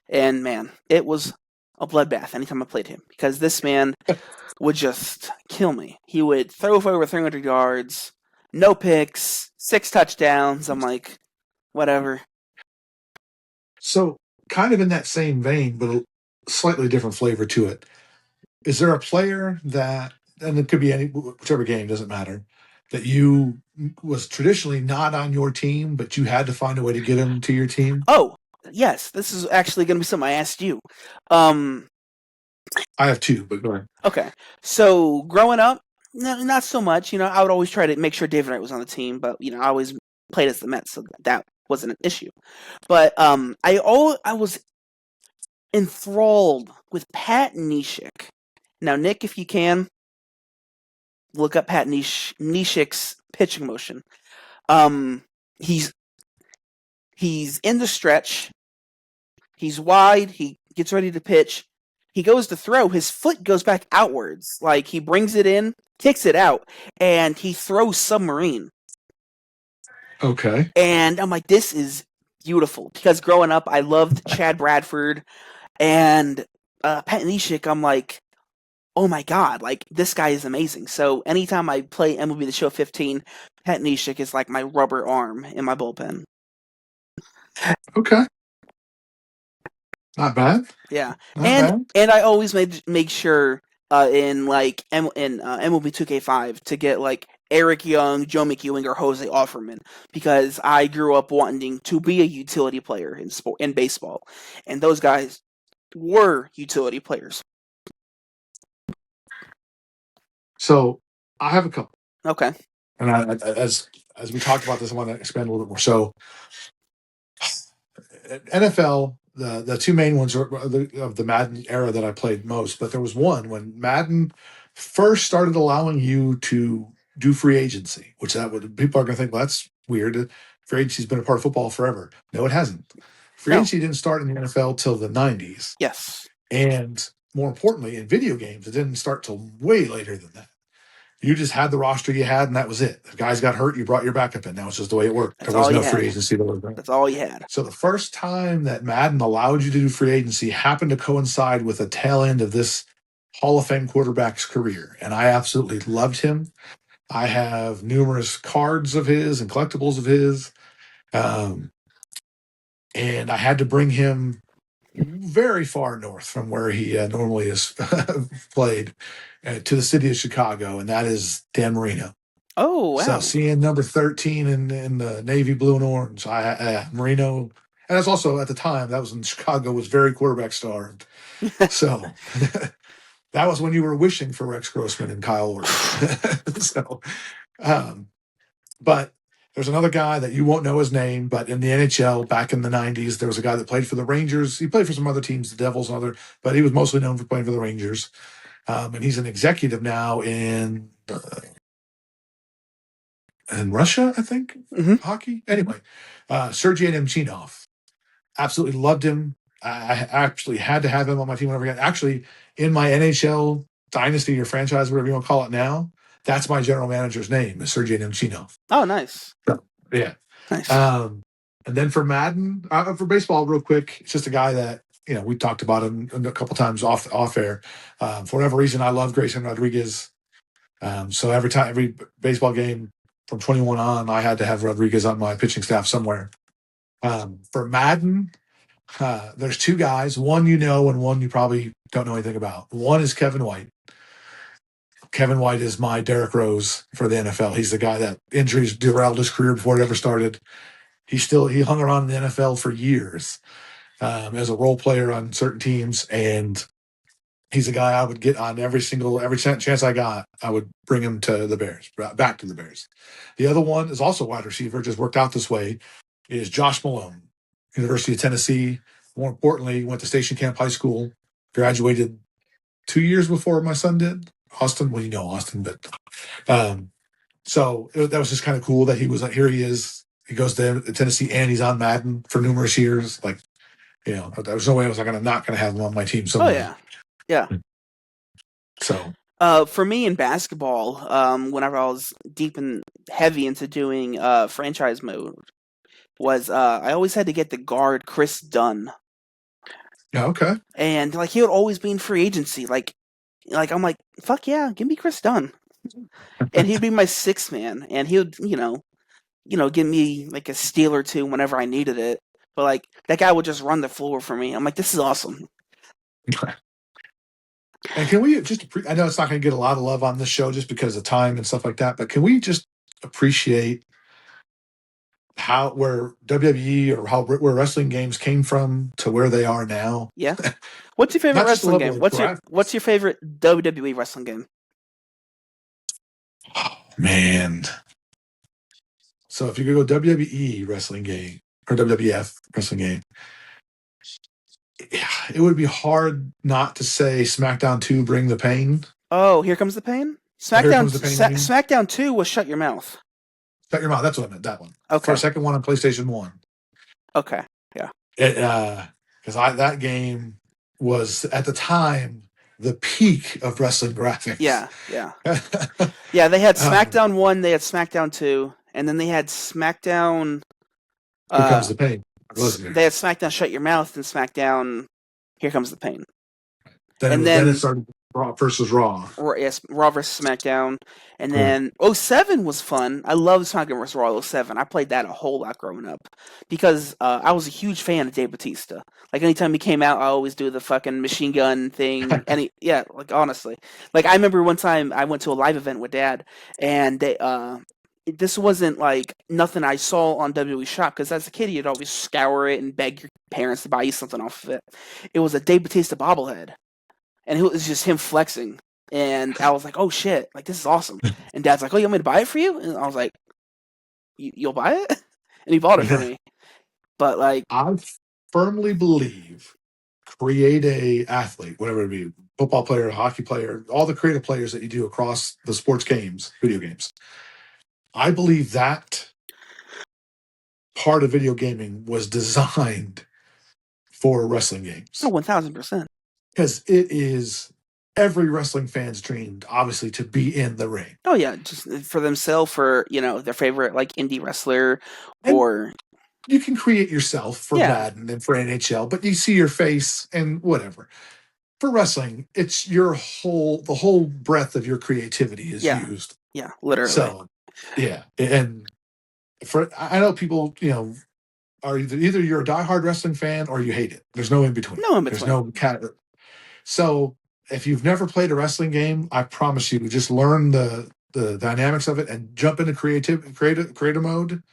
And, man, it was a bloodbath anytime I played him. Because this man would just kill me. He would throw for over 300 yards, no picks, 6 touchdowns. I'm like, whatever. So, kind of in that same vein, but a slightly different flavor to it. Is there a player that, and it could be whichever game, doesn't matter, that you was traditionally not on your team, but you had to find a way to get him to your team? Oh, yes. This is actually going to be something I asked you. I have 2, but go ahead. Okay. So, growing up, not so much. I would always try to make sure David Wright was on the team, but, I always played as the Mets, so that wasn't an issue. But I was enthralled with Pat Neshek. Now, Nick, if you can, look up Pat Neshek's pitching motion. He's in the stretch. He's wide. He gets ready to pitch. He goes to throw. His foot goes back outwards. Like, he brings it in, kicks it out, and he throws submarine. Okay. And I'm like, this is beautiful. Because growing up, I loved Chad Bradford. And Pat Neshek, I'm like, oh my god, like, this guy is amazing. So anytime I play MLB The Show 15, Pat Neshek is like my rubber arm in my bullpen. Okay. Not bad. Yeah. And I always make sure in like MLB 2K5 to get like Eric Young, Joe McEwing, or Jose Offerman, because I grew up wanting to be a utility player in baseball, and those guys were utility players. So I have a couple. Okay. And as we talked about this, I want to expand a little bit more. So NFL, the 2 main ones are of the Madden era that I played most, but there was one when Madden first started allowing you to do free agency, which people are going to think, well, that's weird. Free agency's been a part of football forever. No, it hasn't. Free agency didn't start in the NFL till the 90s. Yes. And more importantly, in video games, it didn't start till way later than that. You just had the roster you had, and that was it. If guys got hurt, you brought your backup in. That was just the way it worked. There was no free agency. That's all you had. So the first time that Madden allowed you to do free agency happened to coincide with the tail end of this Hall of Fame quarterback's career, and I absolutely loved him. I have numerous cards of his and collectibles of his, and I had to bring him very far north from where he normally is played, to the city of Chicago, and that is Dan Marino. Oh So wow. seeing number 13 in the navy blue and orange, Marino, and that's also at the time that was when Chicago was very quarterback starved. So that was when you were wishing for Rex Grossman and Kyle Orton. So, um, but there's another guy that you won't know his name, but in the NHL back in the 90s, there was a guy that played for the Rangers. He played for some other teams, the Devils and other, but he was mostly known for playing for the Rangers. And he's an executive now in Russia, I think, Hmm. hockey. Anyway, Sergei Nemchinov. Absolutely loved him. I actually had to have him on my team whenever I got. Actually, in my NHL dynasty or franchise, whatever you want to call it now, that's my general manager's name is Sergei Nemchinov. Oh, nice. So, yeah. Nice. And then for Madden, for baseball, real quick, it's just a guy that we talked about him a couple times off air. For whatever reason, I love Grayson Rodriguez. So every baseball game from 21 on, I had to have Rodriguez on my pitching staff somewhere. For Madden, there's two guys, one and one you probably don't know anything about. One is Kevin White. Kevin White is my Derrick Rose for the NFL. He's the guy that injuries derailed his career before it ever started. He hung around in the NFL for years as a role player on certain teams, and he's a guy I would get on every chance I got. I would bring him to the Bears, back to the Bears. The other one is also wide receiver, just worked out this way, is Josh Malone, University of Tennessee. More importantly, went to Station Camp High School, graduated 2 years before my son did. Austin, well, Austin, but so that was just kind of cool that he was like, here he is. He goes to Tennessee and he's on Madden for numerous years. Like, there was no way I was not going to have him on my team somewhere. Oh yeah, yeah. So, for me in basketball, whenever I was deep and heavy into doing franchise mode, was I always had to get the guard Chris Dunn. yeah, okay. And like he would always be in free agency. Like I'm like, fuck yeah, give me Chris Dunn. And he'd be my sixth man, and he would give me like a steal or two whenever I needed it. But like that guy would just run the floor for me. I'm like, this is awesome. And can we just? I know it's not going to get a lot of love on this show just because of time and stuff like that. But can we just appreciate where WWE or where wrestling games came from to where they are now? Yeah. What's your favorite wrestling game? What's your favorite WWE wrestling game? Oh, man. So if you could go WWE wrestling game or WWF wrestling game, it would be hard not to say SmackDown 2 Bring the Pain. Oh, Here Comes the Pain? SmackDown 2 was Shut Your Mouth. Shut Your Mouth, that's what I meant, that one. Okay. For a second one on PlayStation 1. Okay, yeah. Because that game was, at the time, the peak of wrestling graphics. Yeah. Yeah, they had SmackDown 1, they had SmackDown 2, and then they had SmackDown... Here Comes the Pain. They had SmackDown Shut Your Mouth and SmackDown Here Comes the Pain. Then it started Raw versus Raw. Yes, Raw versus SmackDown. And then 07 was fun. I love SmackDown versus Raw 07. I played that a whole lot growing up because I was a huge fan of Dave Bautista. Like anytime he came out, I always do the fucking machine gun thing. Like honestly. Like I remember one time I went to a live event with Dad, and this wasn't like nothing I saw on WWE Shop because as a kid you'd always scour it and beg your parents to buy you something off of it. It was a Dave Bautista bobblehead. And it was just him flexing. And I was like, oh shit, like this is awesome. And Dad's like, oh, you want me to buy it for you? And I was like, you'll buy it? And he bought it for me. But like, I firmly believe create a athlete, whatever it be, football player, hockey player, all the creative players that you do across the sports games, video games. I believe that part of video gaming was designed for wrestling games. Oh, 1,000%. Because it is every wrestling fan's dream, obviously, to be in the ring. Oh yeah, just for themselves, for their favorite like indie wrestler, or you can create yourself for Madden and for NHL, but you see your face and whatever. For wrestling, it's the whole breadth of your creativity is used. Yeah, literally. So, yeah, and I know people, are either you're a diehard wrestling fan or you hate it. There's no in between. No in There's between. no cat. So if you've never played a wrestling game, I promise you, just learn the dynamics of it and jump into creative mode.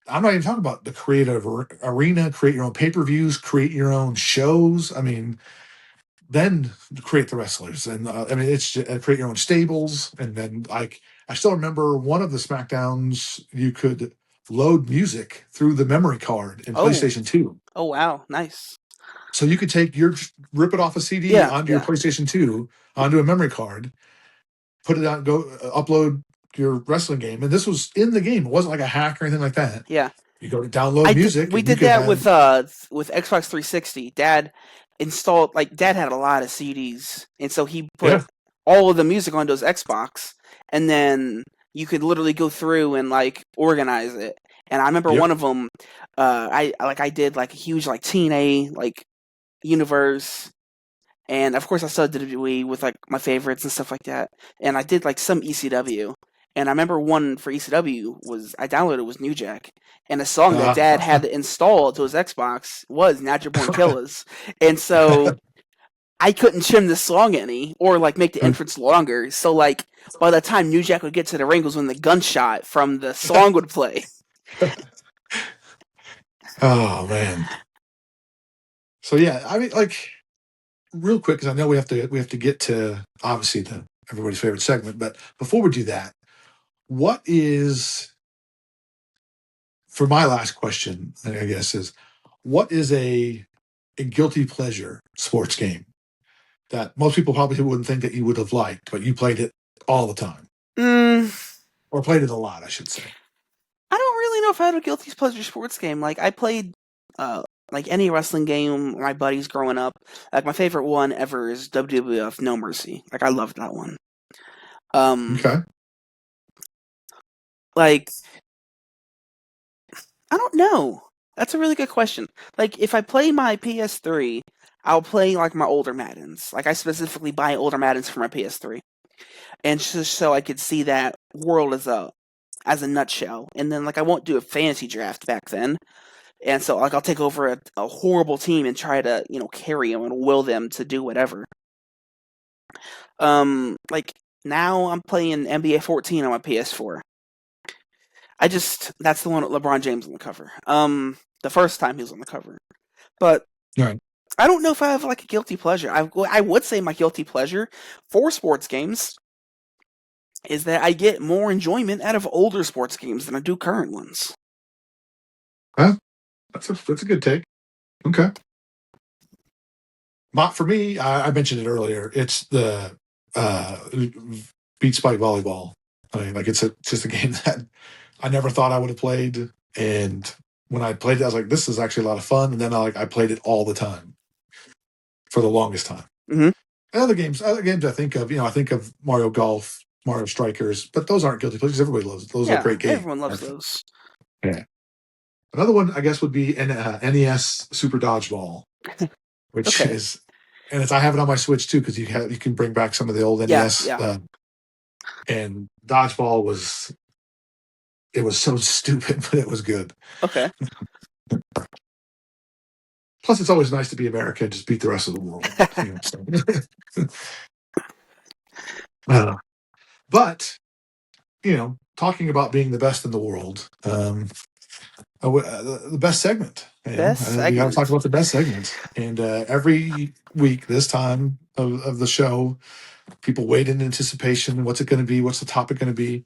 I'm not even talking about the creative arena, create your own pay-per-views, create your own shows. I mean, then create the wrestlers. And I mean, it's create your own stables. And then, like, I still remember one of the SmackDowns, you could load music through the memory card in Oh. PlayStation 2. Oh, wow. Nice. So you could rip it off a CD Yeah, onto your yeah. PlayStation 2, onto a memory card, put it out, go upload your wrestling game. And this was in the game. It wasn't like a hack or anything like that. Yeah. You go to download music. We and you did could that have- with Xbox 360. Dad installed, like, Dad had a lot of CDs, and so he put Yeah. all of the music onto his Xbox, and then you could literally go through and, like, organize it. And I remember Yep. one of them, I did like a huge like TNA like universe, and of course I still did WWE with like my favorites and stuff like that. And I did like some ECW, and I remember one for ECW was I downloaded was New Jack, and a song that Dad had to install to his Xbox was Natural Born Killers, and so I couldn't trim this song any or like make the entrance longer. So like by the time New Jack would get to the ring was when the gunshot from the song would play. Oh man. So yeah, I mean, like, real quick, because I know we have to get to obviously everybody's favorite segment, but before we do that, what is, for my last question, I guess, is what is a guilty pleasure sports game that most people probably wouldn't think that you would have liked, but you played it all the time, or played it a lot, I should say. I don't really know if I had a guilty pleasure sports game. Like I played like any wrestling game with my buddies growing up. Like my favorite one ever is WWF No Mercy. Like I loved that one. Okay. Like I don't know. That's a really good question. Like if I play my PS3, I'll play like my older Maddens. Like I specifically buy older Maddens for my PS3. And just so I could see that world as a nutshell. And then like I won't do a fantasy draft back then. And so like I'll take over a horrible team and try to, carry them and will them to do whatever. Like now I'm playing NBA 14 on my PS4. That's the one with LeBron James on the cover. The first time he was on the cover. But Right. I don't know if I have like a guilty pleasure. I would say my guilty pleasure for sports games is that I get more enjoyment out of older sports games than I do current ones. That's a good take. Okay. Not for me. I mentioned it earlier. It's the Beat Spike Volleyball. I mean, like it's just a game that I never thought I would have played, and when I played it, I was like, "This is actually a lot of fun." And then I played it all the time for the longest time. Mm-hmm. And other games I think of, I think of Mario Golf, Mario Strikers, but those aren't guilty pleasures. Everybody loves those. Are great games. Everyone loves those. Yeah. Another one, I guess, would be NES Super Dodgeball, which is, and I have it on my Switch too because you can bring back some of the old NES. Yeah. And Dodgeball was so stupid, but it was good. Okay. Plus, it's always nice to be America and just beat the rest of the world. But talking about being the best in the world. The best segment. You got to talk about the best segment. And every week, this time of the show, people wait in anticipation. What's it going to be? What's the topic going to be?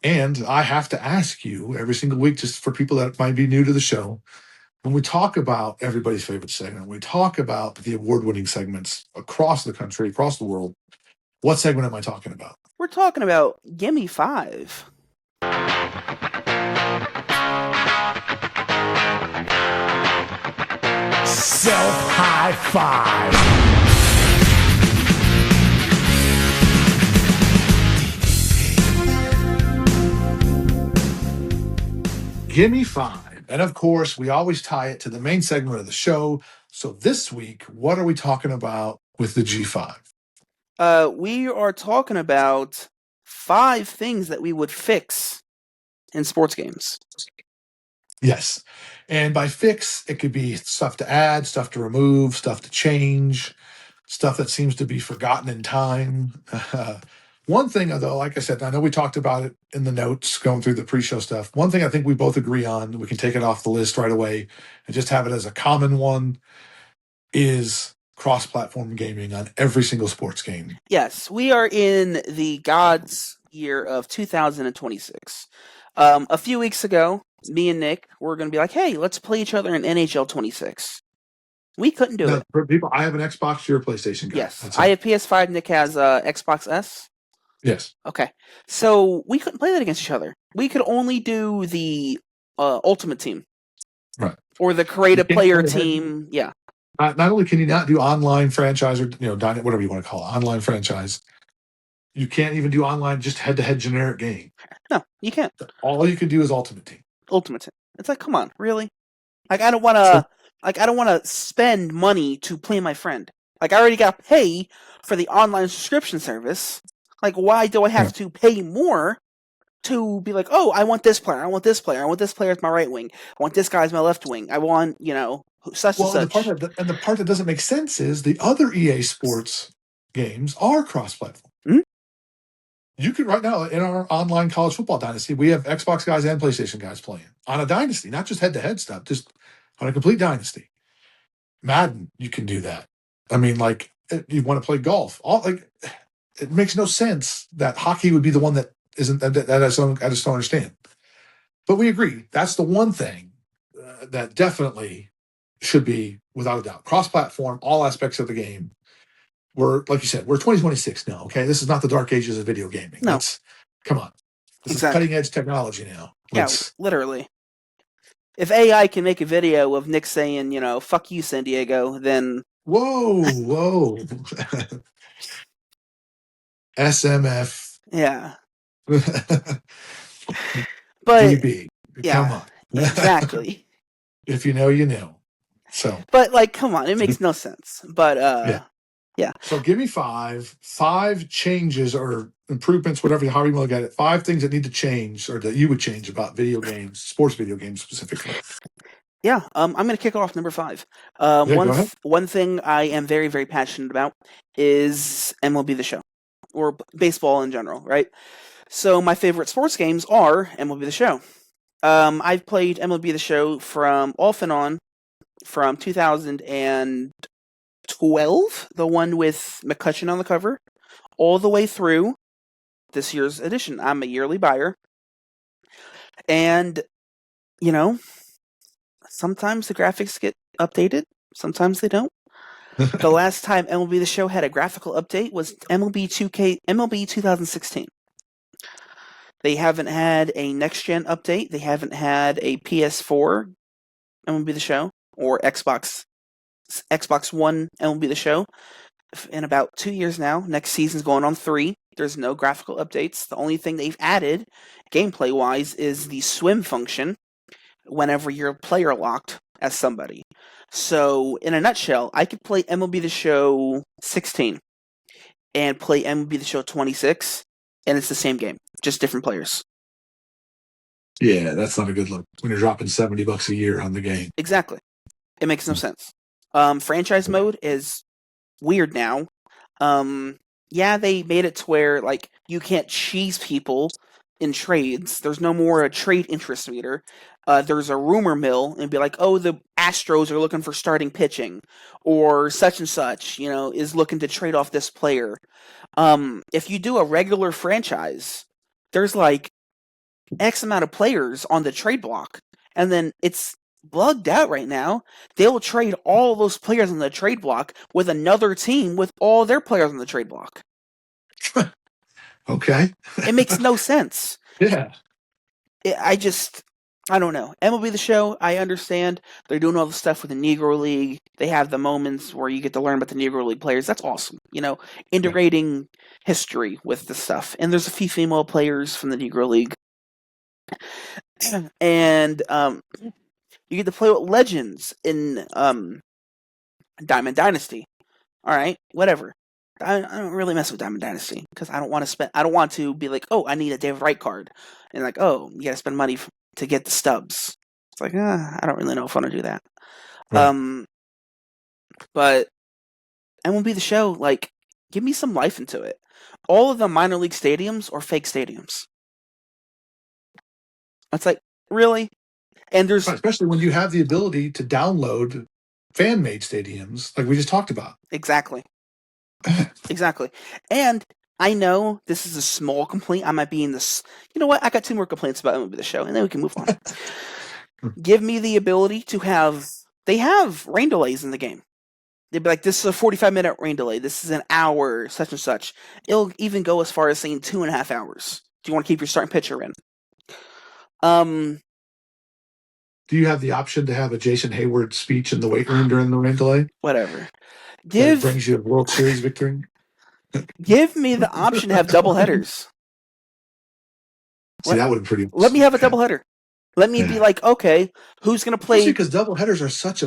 And I have to ask you every single week, just for people that might be new to the show, when we talk about everybody's favorite segment, we talk about the award-winning segments across the country, across the world, what segment am I talking about? We're talking about Gimme 5. Self-high five. Gimme 5. And of course, we always tie it to the main segment of the show. So this week, what are we talking about with the G5? We are talking about 5 things that we would fix in sports games. Yes. And by fix, it could be stuff to add, stuff to remove, stuff to change, stuff that seems to be forgotten in time. One thing, though, like I said, I know we talked about it in the notes going through the pre show stuff. One thing I think we both agree on, we can take it off the list right away and just have it as a common one, is cross platform gaming on every single sports game. Yes, we are in the God's year of 2026. A few weeks ago, me and Nick were going to be like, hey, let's play each other in NHL 26. We couldn't do Now, it. for people, I have an Xbox, you're a PlayStation guy. Yes, That's I it. have PS5, Nick has Xbox S. Yes. Okay, so we couldn't play that against each other. We could only do the Ultimate Team. Right. Or the Create a You can't Player play ahead. Team. Yeah. Not only can you not do online franchise or whatever you want to call it, online franchise, you can't even do online just head-to-head generic game. No, you can't. All you can do is Ultimate Team. Ultimate Team. It's like, come on, really? Like, I don't want to. Like, I don't want to spend money to play my friend. Like, I already got to pay for the online subscription service. Like, why do I have to pay more to be like, oh, I want this player, I want this player, I want this player as my right wing, I want this guy as my left wing, I want, such and such. The part that doesn't make sense is the other EA Sports games are cross-platform. Hmm? You could right now in our online college football dynasty, we have Xbox guys and PlayStation guys playing on a dynasty, not just head-to-head stuff, just on a complete dynasty. Madden, you can do that. I mean, like, you want to play golf. It makes no sense that hockey would be the one that isn't that I just don't understand. But we agree that's the one thing that definitely should be, without a doubt, cross-platform, all aspects of the game. We're, like you said, we're 2026 now. Okay, this is not the dark ages of video gaming. No. Come on, this Exactly. is cutting-edge technology now. Yeah, literally. If AI can make a video of Nick saying, fuck you, San Diego, then whoa, SMF. Yeah. But DB, yeah, come on. Exactly. If you know, you know. So, but like, come on, it makes no sense. But yeah. So give me five changes or improvements, however you want to look at it. 5 things that need to change or that you would change about video games, sports video games specifically. Yeah, I'm going to kick off number 5. One thing I am very, very passionate about is MLB The Show, or baseball in general, right? So my favorite sports games are MLB The Show. I've played MLB The Show from off and on from 2012, the one with McCutcheon on the cover, all the way through this year's edition. I'm a yearly buyer. And, sometimes the graphics get updated, sometimes they don't. The last time MLB The Show had a graphical update was MLB 2016. They haven't had a next-gen update. They haven't had a PS4 MLB The Show or Xbox One MLB The Show in about 2 years now. Next season's going on 3. There's no graphical updates. The only thing they've added, gameplay-wise, is the swim function whenever you're player locked as somebody. So, in a nutshell, I could play MLB The Show 16 and play MLB The Show 26, and it's the same game, just different players. Yeah, that's not a good look when you're dropping $70 a year on the game. Exactly. It makes no sense. Franchise mode is weird now. Yeah, they made it to where, like, you can't cheese people in trades. There's no more a trade interest meter. There's a rumor mill and be like, oh, the Astros are looking for starting pitching, or such and such, is looking to trade off this player. If you do a regular franchise, there's like X amount of players on the trade block, and then it's bugged out right now. They will trade all those players on the trade block with another team with all their players on the trade block. Okay. It makes no sense. Yeah. I don't know. MLB The Show, I understand. They're doing all the stuff with the Negro League. They have the moments where you get to learn about the Negro League players. That's awesome. Integrating history with the stuff. And there's a few female players from the Negro League. And you get to play with legends in Diamond Dynasty. All right, whatever. I don't really mess with Diamond Dynasty because I don't want to be like, oh, I need a David Wright card, and like, oh, you got to spend money to get the stubs. It's like, I don't really know if I want to do that. Right. But MLB The Show, like, give me some life into it. All of the minor league stadiums are fake stadiums. It's like, really? And there's Right, especially when you have the ability to download fan-made stadiums, like we just talked about. exactly. Exactly. And I know this is a small complaint. I might be in this. You know what? I got 2 more complaints about MLB The Show, and then we can move on. Give me the ability to have. They have rain delays in the game. They'd be like, this is a 45-minute rain delay. This is an hour, such and such. It'll even go as far as saying 2.5 hours. Do you want to keep your starting pitcher in? Do you have the option to have a Jason Hayward speech in the weight room during the rain delay? Whatever. That brings you a World Series victory? Give me the option to have double headers. See, that would be pretty. Let me have a doubleheader. Let me be like, okay, who's going to play? Because doubleheaders are such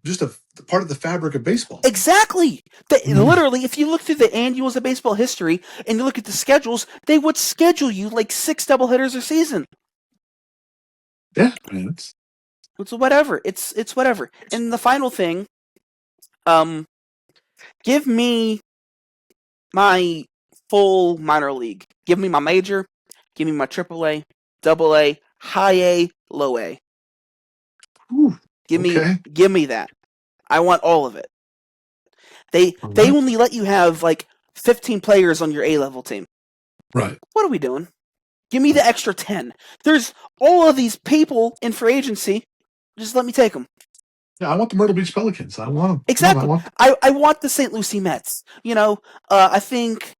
just a part of the fabric of baseball. Exactly. Literally, if you look through the annuals of baseball history and you look at the schedules, they would schedule you like 6 doubleheaders a season. Yeah, man, it's whatever. It's whatever. And the final thing, give me my full minor league. Give me my major. Give me my AAA, AA, high A, low A. Ooh, give me that. I want all of it. They only let you have like 15 players on your A level team. Right. What are we doing? Give me the extra 10. There's all of these people in free agency. Just let me take them. Yeah, I want the Myrtle Beach Pelicans. I want them. Exactly. I want the St. Lucie Mets. I think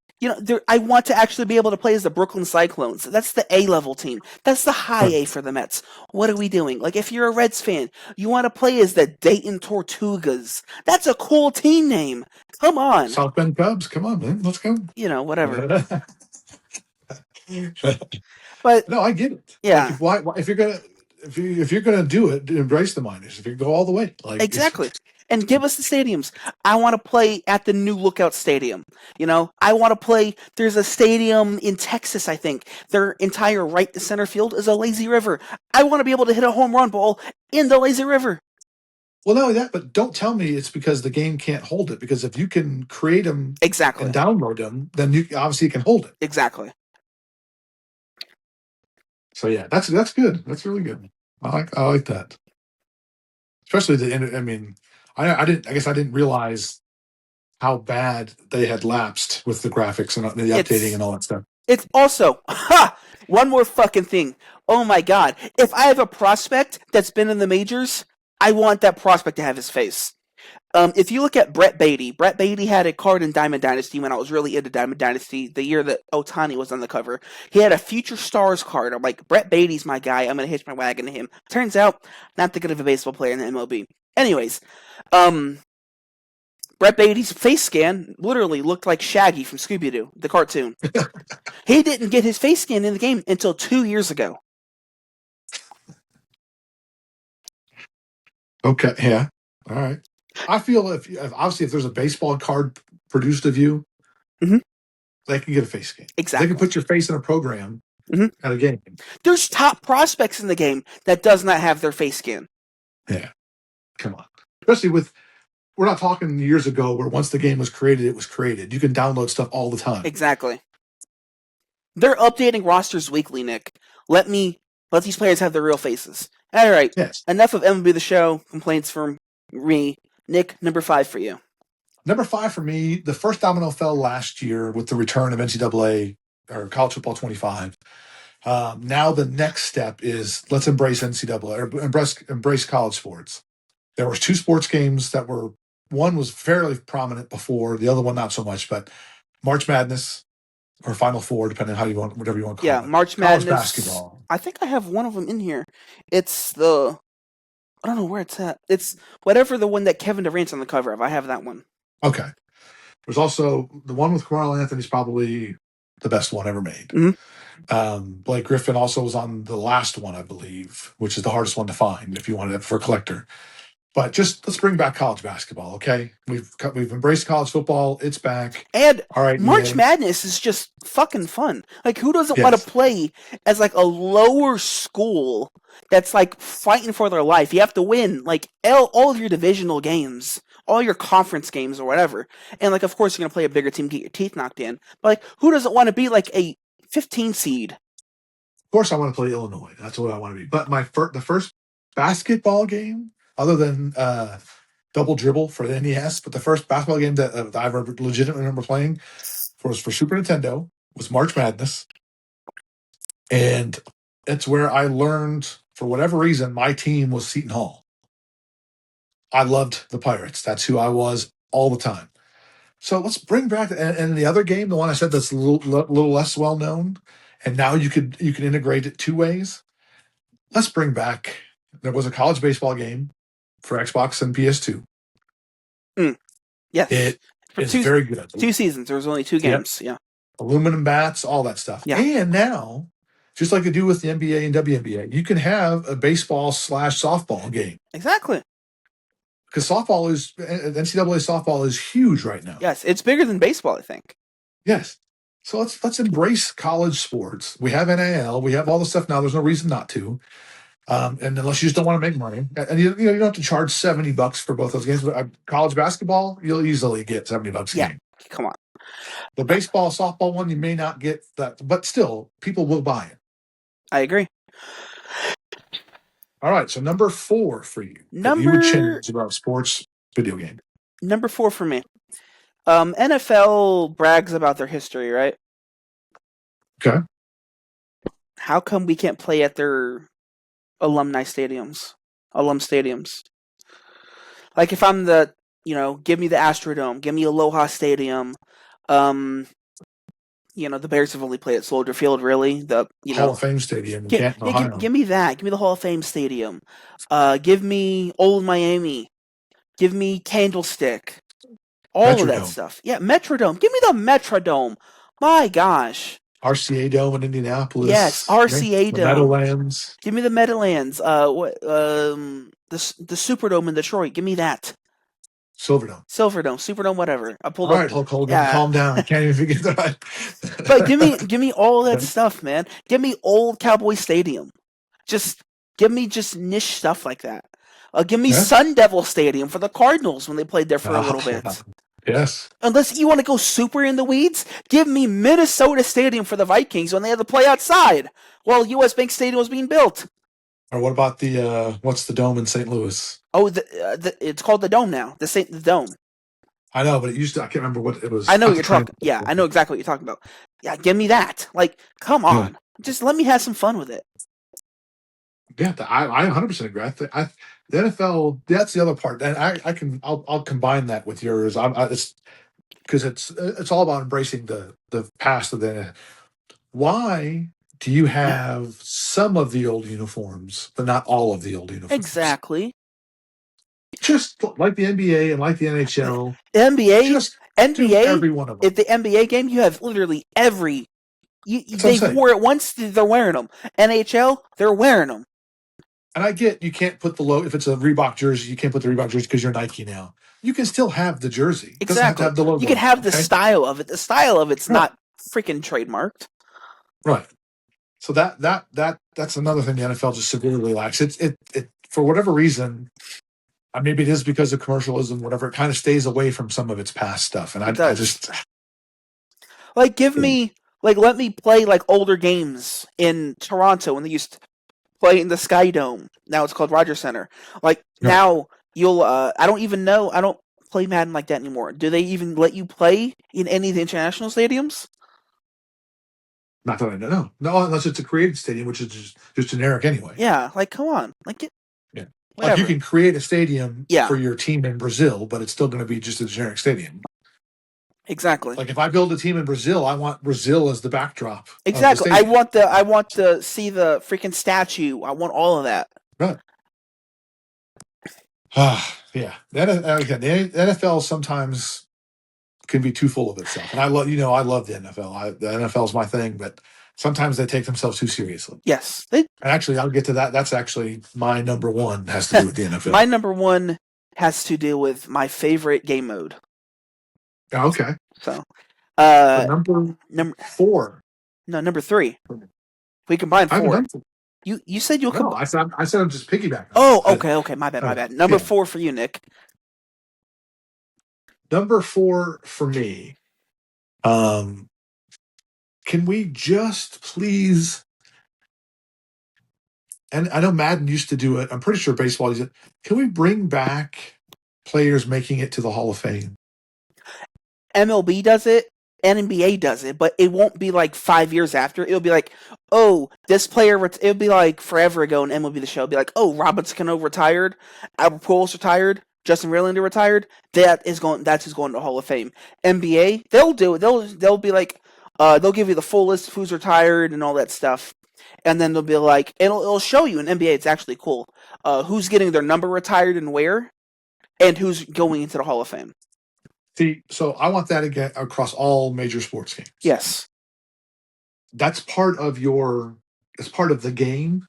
I want to actually be able to play as the Brooklyn Cyclones. That's the A level team. That's the high A for the Mets. What are we doing? Like, if you're a Reds fan, you want to play as the Dayton Tortugas. That's a cool team name. Come on. South Bend Cubs. Come on, man. Let's go. Whatever. But no, I get it. Yeah. Like if you're gonna do it, embrace the minors. If you go all the way, exactly. And give us the stadiums. I want to play at the new Lookout Stadium. I want to play. There's a stadium in Texas, I think. Their entire right to center field is a lazy river. I want to be able to hit a home run ball in the lazy river. Well, not only that, but don't tell me it's because the game can't hold it. Because if you can create them exactly and download them, then you obviously can hold it. Exactly. So yeah, that's good. That's really good. I like that. Especially I guess I didn't realize how bad they had lapsed with the graphics and the updating and all that stuff. It's also one more fucking thing. Oh my god! If I have a prospect that's been in the majors, I want that prospect to have his face. If you look at Brett Beatty had a card in Diamond Dynasty when I was really into Diamond Dynasty, the year that Ohtani was on the cover. He had a Future Stars card. I'm like, Brett Beatty's my guy. I'm going to hitch my wagon to him. Turns out, not that good of a baseball player in the MLB. Anyways, Brett Beatty's face scan literally looked like Shaggy from Scooby-Doo, the cartoon. He didn't get his face scan in the game until 2 years ago. Okay, yeah. All right. I feel if there's a baseball card produced of you, they can get a face scan. Exactly. They can put your face in a program at a game. There's top prospects in the game that does not have their face scan. Yeah. Come on. Especially we're not talking years ago where once the game was created, it was created. You can download stuff all the time. Exactly. They're updating rosters weekly, Nick. Let these players have their real faces. All right. Yes. Enough of MLB The Show complaints from me. Nick, number 5 for you. Number 5 for me, the first domino fell last year with the return of NCAA or College Football 25. Now the next step is let's embrace NCAA or embrace college sports. There was 2 sports games that one was fairly prominent before, the other one not so much, but March Madness or Final Four, depending on whatever you want to call it. Yeah, March Madness. College basketball. I think I have one of them in here. It's I don't know where it's at. It's whatever the one that Kevin Durant's on the cover of. I have that one. Okay. There's also the one with Carmelo Anthony's probably the best one ever made. Mm-hmm. Blake Griffin also was on the last one, I believe, which is the hardest one to find if you wanted it for a collector. But just let's bring back college basketball, okay? We've embraced college football. It's back. And All right, March EA. Madness is just fucking fun. Like, who doesn't want Yes. to play as like a lower school that's like fighting for their life? You have to win like all of your divisional games, all your conference games or whatever. And like, of course, you're gonna play a bigger team, get your teeth knocked in. But like, who doesn't want to be like a 15 seed? Of course, I want to play Illinois. That's what I want to be. But the first basketball game, other than Double Dribble for the NES, but the first basketball game that I legitimately remember playing was for Super Nintendo, was March Madness. And it's where I learned, for whatever reason, my team was Seton Hall. I loved the Pirates. That's who I was all the time. So let's bring back and the other game, the one I said that's a little less well known, and now you can integrate it two ways. Let's bring back. There was a college baseball game for Xbox and PS2. Yes, It for is very good. 2 seasons. There was only 2 games. Yeah, Aluminum bats, all that stuff. Yeah. And now, just like they do with the NBA and WNBA, you can have a baseball / softball game. exactly. Because NCAA softball is huge right now. Yes, it's bigger than baseball, I think. Yes. So let's embrace college sports. We have NIL. We have all the stuff now. There's no reason not to. And unless you just don't want to make money, and you don't have to charge $70 for both those games. But college basketball, you'll easily get $70 a Yeah. game. Come on. The baseball, softball one, you may not get that, but still, people will buy it. I agree. All right, so number 4 for you. That you would change about sports video game. Number 4 for me. NFL brags about their history, right? Okay. How come we can't play at their alum stadiums? Like if I'm give me the Astrodome, give me Aloha Stadium. The Bears have only played at Soldier Field, really. Hall of Fame Stadium in Canton, Ohio. Give me that. Give me the Hall of Fame Stadium. Give me Old Miami. Give me Candlestick. All of that Metrodome. stuff. Yeah, Metrodome. Give me the Metrodome. My gosh. RCA Dome in Indianapolis. Yes, RCA the Dome. Meadowlands. Give me the Meadowlands. The Superdome in Detroit. Give me that. Silverdome. Superdome, whatever. I pulled All up. right, Hulk Hogan, Yeah. calm down. I can't even forget that. But give me all that stuff, man. Give me old Cowboy Stadium. Give me niche stuff like that. Give me Sun Devil Stadium for the Cardinals when they played there for a little bit. Yes. Unless you want to go super in the weeds, give me Minnesota Stadium for the Vikings when they had to play outside while US Bank Stadium was being built. Or what about the what's the dome in St. Louis? Oh, it's called the Dome now. The Dome. I know, but it used to. I can't remember what it was. I know what you're talking. Yeah, I know exactly what you're talking about. Yeah, give me that. Like, come on, just let me have some fun with it. Yeah, I 100% agree. The NFL, that's the other part, and I'll combine that with yours. It's because it's all about embracing the past of the. Why do you have some of the old uniforms, but not all of the old uniforms? Exactly. Just like the NBA and like the NHL. NBA, just do every one of them. If the NBA game, you have literally every. They wore it once, they're wearing them. NHL, they're wearing them. And I get you can't put the logo if it's a Reebok jersey. You can't put the Reebok jersey because you're Nike now. You can still have the jersey. It doesn't have to have the logo. You can have the style of it. The style of it's not freaking trademarked. Right. So that's another thing the NFL just severely lacks. It for whatever reason, maybe it is because of commercialism, whatever. It kind of stays away from some of its past stuff, and I just like let me play like older games in Toronto when they used to play in the Sky Dome. Now it's called Rogers Center. Now you'll I don't even know. I don't play Madden like that anymore. Do they even let you play in any of the international stadiums? Not that I know. No, unless it's a created stadium, which is just generic anyway. Yeah, like come on, like yeah. Whatever. Like you can create a stadium for your team in Brazil, but it's still going to be just a generic stadium. Exactly. Like if I build a team in Brazil, I want Brazil as the backdrop. Exactly. I want to see the freaking statue. I want all of that. Right. Yeah. The NFL sometimes can be too full of itself, and I love the NFL. The NFL is my thing, but sometimes they take themselves too seriously. Yes. And actually, I'll get to that. That's actually my number one, has to do with the NFL. My number one has to do with my favorite game mode. Okay. So, number number 4. No, number 3. We combined I haven't 4. done 4. You said you'll No, I said I'm just piggybacking. Oh, okay. My bad. Number 4 for you, Nick. Number 4 for me. Can we just please? And I know Madden used to do it. I'm pretty sure baseball uses it. Can we bring back players making it to the Hall of Fame? MLB does it, NBA does it, but it won't be like 5 years after. It'll be like, oh, this player. It'll be like forever ago in MLB the show. It'll be like, oh, Robinson Cano retired, Albert Pujols retired, Justin Verlander retired. That's who's going to the Hall of Fame. NBA, they'll do it. They'll be like, they'll give you the full list of who's retired and all that stuff. And then they'll be like, it'll show you in NBA. It's actually cool. Who's getting their number retired and where, and who's going into the Hall of Fame. See, so I want that again across all major sports games. Yes, that's part of the game.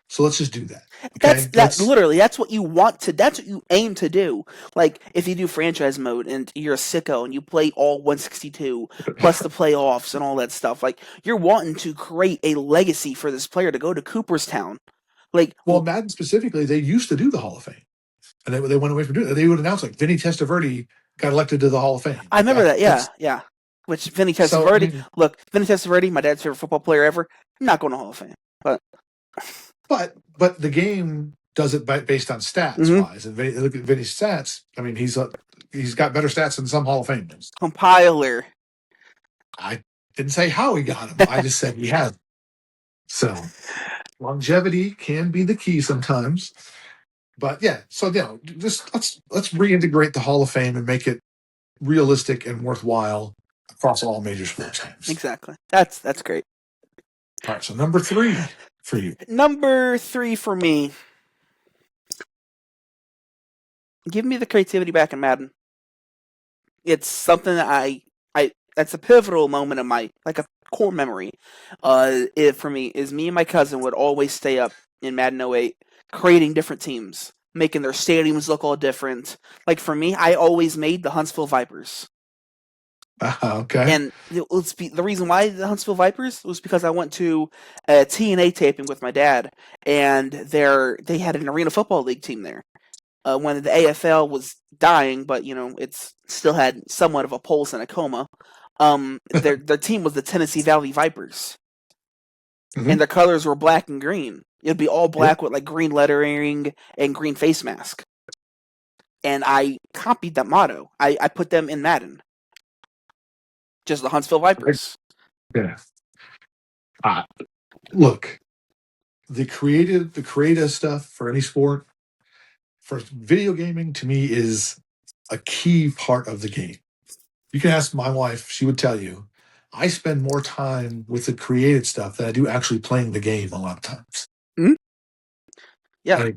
So let's just do that. Okay? That's literally that's what you want to. That's what you aim to do. Like if you do franchise mode and you're a sicko and you play all 162 plus the playoffs and all that stuff, like you're wanting to create a legacy for this player to go to Cooperstown. Like, well, Madden specifically, they used to do the Hall of Fame, and they went away from doing it. They would announce like Vinny Testaverde got elected to the Hall of Fame. I remember that. Yeah. Which Vinny Testaverde. So, look, Vinny Testaverde, my dad's favorite football player ever. I'm not going to Hall of Fame, but the game does it based on stats wise. And look at Vinny's stats. I mean, he's got better stats than some Hall of Famers. Compiler. I didn't say how he got him. I just said he has. So longevity can be the key sometimes. But yeah, so just let's reintegrate the Hall of Fame and make it realistic and worthwhile across all major sports games. Exactly. That's great. All right, so number 3 for you. Number 3 for me. Give me the creativity back in Madden. It's something that that's a pivotal moment of my, like a core memory. For me is me and my cousin would always stay up in Madden 08 creating different teams, making their stadiums look all different. Like for me, I always made the Huntsville Vipers. Okay. And the reason why the Huntsville Vipers was because I went to a TNA taping with my dad, and they had an Arena Football League team there. When the AFL was dying, but it's still had somewhat of a pulse and a coma. Their team was the Tennessee Valley Vipers, and their colors were black and green. It'd be all black with like green lettering and green face mask. And I copied that motto. I put them in Madden. Just the Huntsville Vipers. Yeah. Look, the creative stuff for any sport, for video gaming, to me is a key part of the game. You can ask my wife; she would tell you, I spend more time with the creative stuff than I do actually playing the game a lot of times. Mm-hmm. Yeah. Like,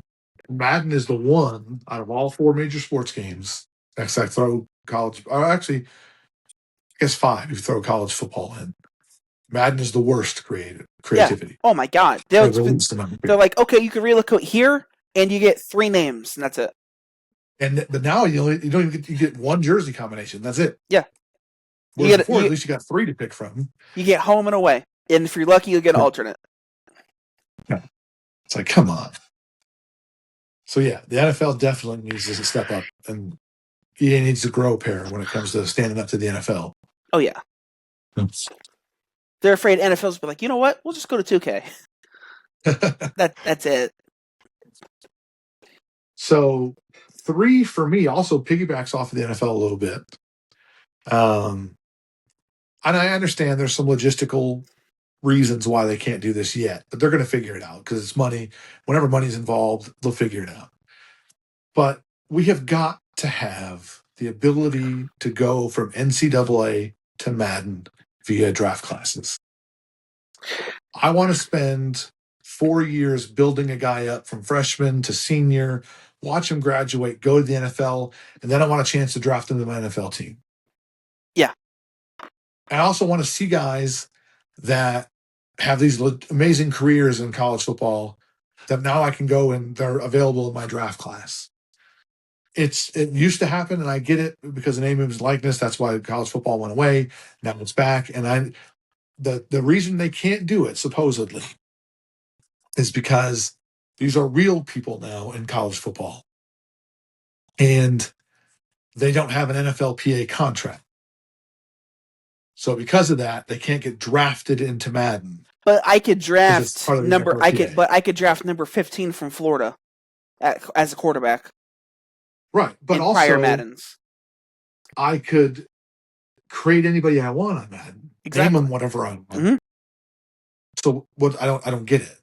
Madden is the one out of all 4 major sports games. Next, I throw college, or actually, I guess 5 if you throw college football in. Madden is the worst creativity. Yeah. Oh my god. They're like, okay, you can relocate here, and you get 3 names, and that's it. But now you get 1 jersey combination. That's it. Yeah. At least you got 3 to pick from. You get home and away, and if you're lucky, you'll get an alternate. Yeah. It's like, come on. So yeah, the NFL definitely needs to step up, and EA needs to grow a pair when it comes to standing up to the NFL. Oh yeah. They're afraid NFL's be like, you know what? We'll just go to 2K. That's it. So 3 for me also piggybacks off of the NFL a little bit. And I understand there's some logistical reasons why they can't do this yet, but they're going to figure it out because it's money. Whenever money's involved, they'll figure it out. But we have got to have the ability to go from NCAA to Madden via draft classes. I want to spend 4 years building a guy up from freshman to senior, watch him graduate, go to the NFL, and then I want a chance to draft him to my NFL team. Yeah. I also want to see guys that have these amazing careers in college football that now I can go and they're available in my draft class. It used to happen, and I get it because the name, image, likeness. That's why college football went away. Now it's back, and the reason they can't do it supposedly is because these are real people now in college football, and they don't have an NFLPA contract. So because of that, they can't get drafted into Madden. But I could draft part of the number. I NFLPA. could draft number 15 from Florida as a quarterback Right, but in also prior Maddens. I could create anybody I want on Madden, Exactly. name them whatever I want. Mhm. So what? I don't get it.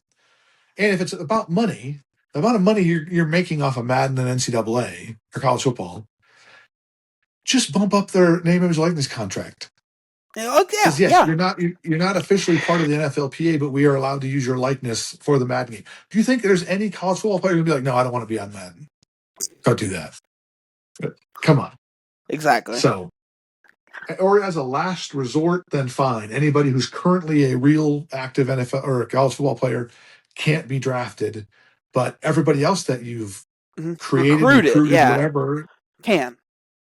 And if it's about money, the amount of money you're making off of Madden and NCAA or college football, just bump up their name, image, likeness contract. Oh, Because yes, you're not officially part of the NFLPA, but we are allowed to use your likeness for the Madden game. Do you think there's any college football player who'd be like, no, I don't want to be on Madden? Don't do that. But come on. Exactly. So, or as a last resort, then fine. Anybody who's currently a real active NFL or a college football player can't be drafted, but everybody else that you've created, recruited, whatever, can.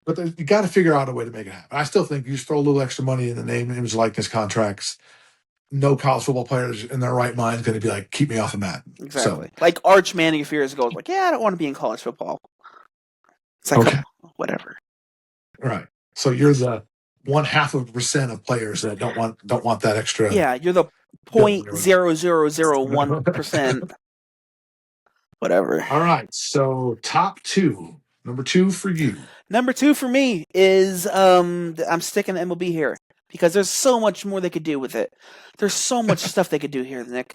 But you got to figure out a way to make it happen. I still think you just throw a little extra money in the name, image, likeness contracts. No college football players in their right mind is going to be like, keep me off of Madden. Exactly. Like Arch Manning a few years ago was like, I don't want to be in college football. It's like, okay, whatever. Right. So you're the 0.5% of players that don't want that extra. Yeah, you're the 0.0001%. Whatever. All right. So top two. Number two for you. Number two for me is I'm sticking to MLB here because there's so much more they could do with it. There's so much stuff they could do here, Nick.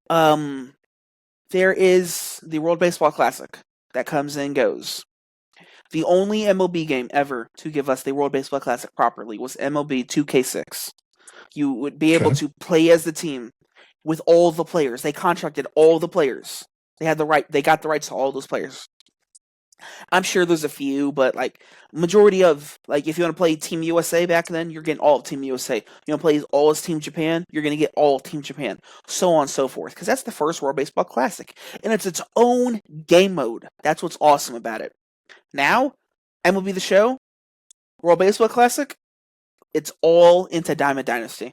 There is the World Baseball Classic that comes and goes. The only MLB game ever to give us the World Baseball Classic properly was MLB 2K6. You would be able to play as the team with all the players. They contracted all the players. They got the rights to all those players. I'm sure there's a few, but like majority of if you want to play Team USA back then, you're getting all of Team USA. You want to play all as Team Japan, you're going to get all of Team Japan, so on and so forth. Because that's the first World Baseball Classic, and it's its own game mode. That's what's awesome about it. Now, MLB The Show, World Baseball Classic, it's all into Diamond Dynasty.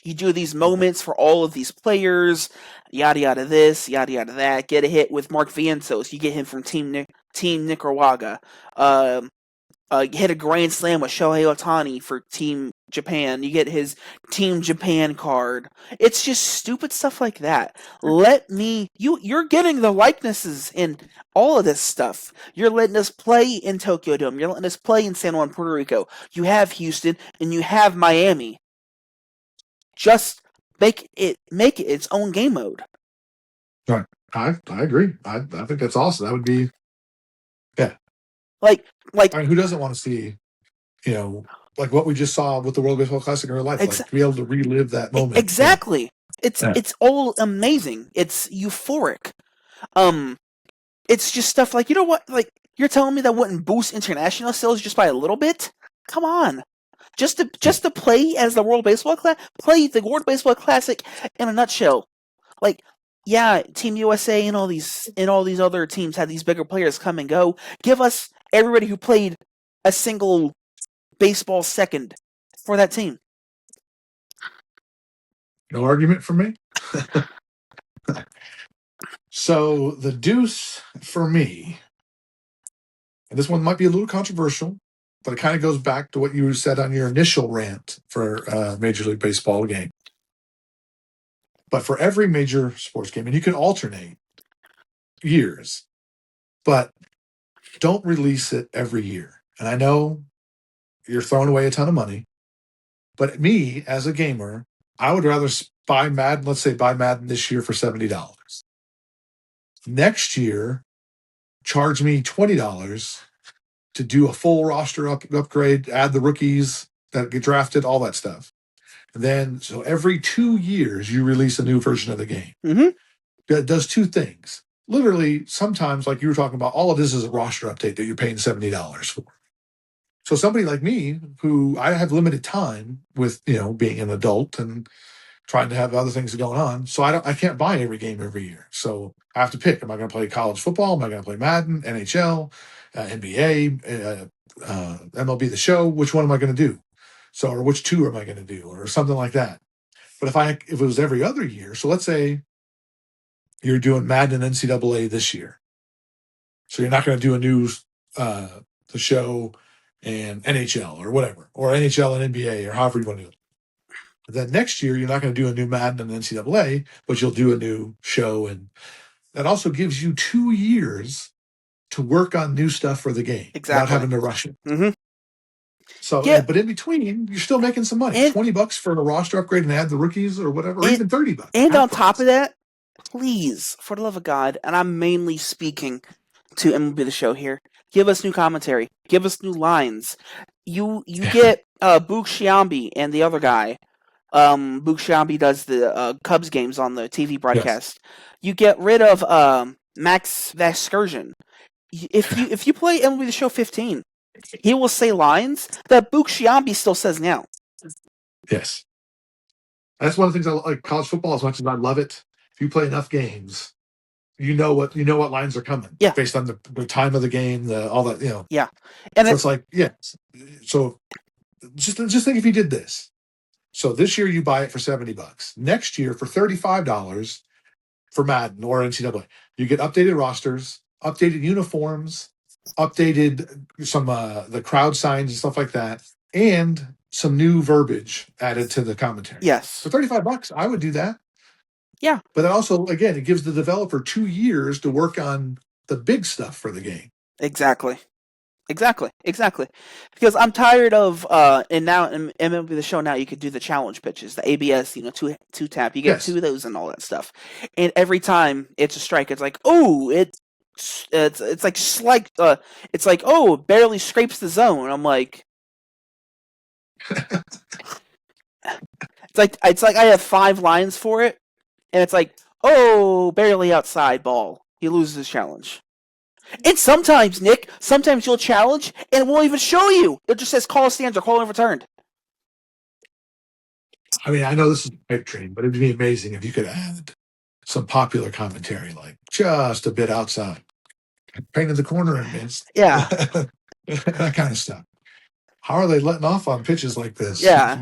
You do these moments for all of these players, yada yada this, yada yada that. Get a hit with Mark Vientos, you get him from Team Nicaragua. Hit a grand slam with Shohei Ohtani for Team Japan. You get his Team Japan card. It's just stupid stuff like that. You're getting the likenesses in all of this stuff. You're letting us play in Tokyo Dome. You're letting us play in San Juan, Puerto Rico. You have Houston and you have Miami. Just make it its own game mode. Right. I agree. I think that's awesome. That would be, yeah. Like I mean, who doesn't want to see, like what we just saw with the World Baseball Classic in real life, to be able to relive that moment. Exactly. It's all amazing. It's euphoric. It's just stuff like, you know what? Like, you're telling me that wouldn't boost international sales just by a little bit? Come on. Just to play as the World Baseball play the World Baseball Classic in a nutshell. Like, yeah, Team USA and all these other teams had these bigger players come and go. Give us everybody who played a single baseball second for that team. No argument for me. So the deuce for me, and this one might be a little controversial, but it kind of goes back to what you said on your initial rant for Major League Baseball game. But for every major sports game, and you can alternate years, but don't release it every year. And I know you're throwing away a ton of money, but me as a gamer, I would rather buy Madden, let's say buy Madden this year for $70. Next year, charge me $20 to do a full roster upgrade, add the rookies that get drafted, all that stuff. And then, so every 2 years, you release a new version of the game. Mm-hmm. That does two things. Literally, sometimes, like you were talking about, all of this is a roster update that you're paying $70 for. So somebody like me, who I have limited time with, being an adult and trying to have other things going on. So I can't buy every game every year. So I have to pick. Am I going to play college football? Am I going to play Madden, NHL, NBA, MLB The Show? Which one am I going to do? So, or which two am I going to do, or something like that. But if it was every other year, so let's say you're doing Madden and NCAA this year, so you're not going to do a new The Show and NHL or whatever, or NHL and NBA or however you want to do it. But then next year, you're not going to do a new Madden and NCAA, but you'll do a new show. And that also gives you 2 years to work on new stuff for the game without Exactly. having to rush it. Mm-hmm. So, Yeah. but in between, you're still making some money. And- $20 for a roster upgrade and add the rookies or whatever, or And- even $30. And on top of that, please, for the love of God, and I'm mainly speaking to MLB The Show here, give us new commentary. Give us new lines. You get Boog Sciambi and the other guy. Boog Sciambi does the Cubs games on the TV broadcast. You get rid of Max Vasgersian. If you play MLB The Show 15, he will say lines that Boog Sciambi still says now. Yes. That's one of the things I like college football as much as I love it. If you play enough games, you know what lines are coming. Yeah. Based on the time of the game, all that, Yeah. And so it's like, yes. So just think if you did this. So this year you buy it for $70. Next year for $35 for Madden or NCAA, you get updated rosters, updated uniforms, updated some the crowd signs and stuff like that, and some new verbiage added to the commentary. yes. For $35, I would do that. Yeah. But then also, again, it gives the developer 2 years to work on the big stuff for the game. Exactly. Because I'm tired of and now in MLB The Show now you could do the challenge pitches, the ABS, two tap. You get Yes. 2 of those and all that stuff. And every time it's a strike, it's like, oh, it's like oh, it barely scrapes the zone. I'm like, it's like I have 5 lines for it, and it's like, oh, barely outside ball. He loses his challenge. And sometimes, Nick, you'll challenge and it won't even show you. It just says call stands or call overturned. I mean, I know this is a pipe dream, but it'd be amazing if you could add some popular commentary, like just a bit outside, painted the corner and missed. Yeah. That kind of stuff. How are they letting off on pitches like this? Yeah.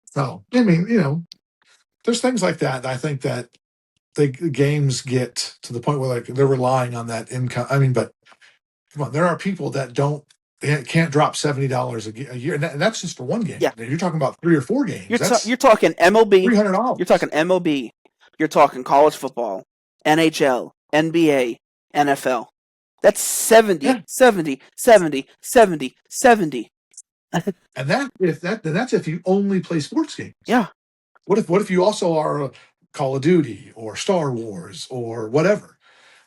So, I mean, there's things like that. I think that the games get to the point where like they're relying on that income. I mean, but come on, there are people that can't drop $70 a year, and that's just for one game. Yeah. You're talking about 3 or 4 games. You're talking MLB. $300. You're talking MLB. You're talking college football, NHL, NBA, NFL. That's 70, Yeah. 70, 70, 70, 70. And that's if you only play sports games. Yeah. What if you also are a Call of Duty or Star Wars or whatever?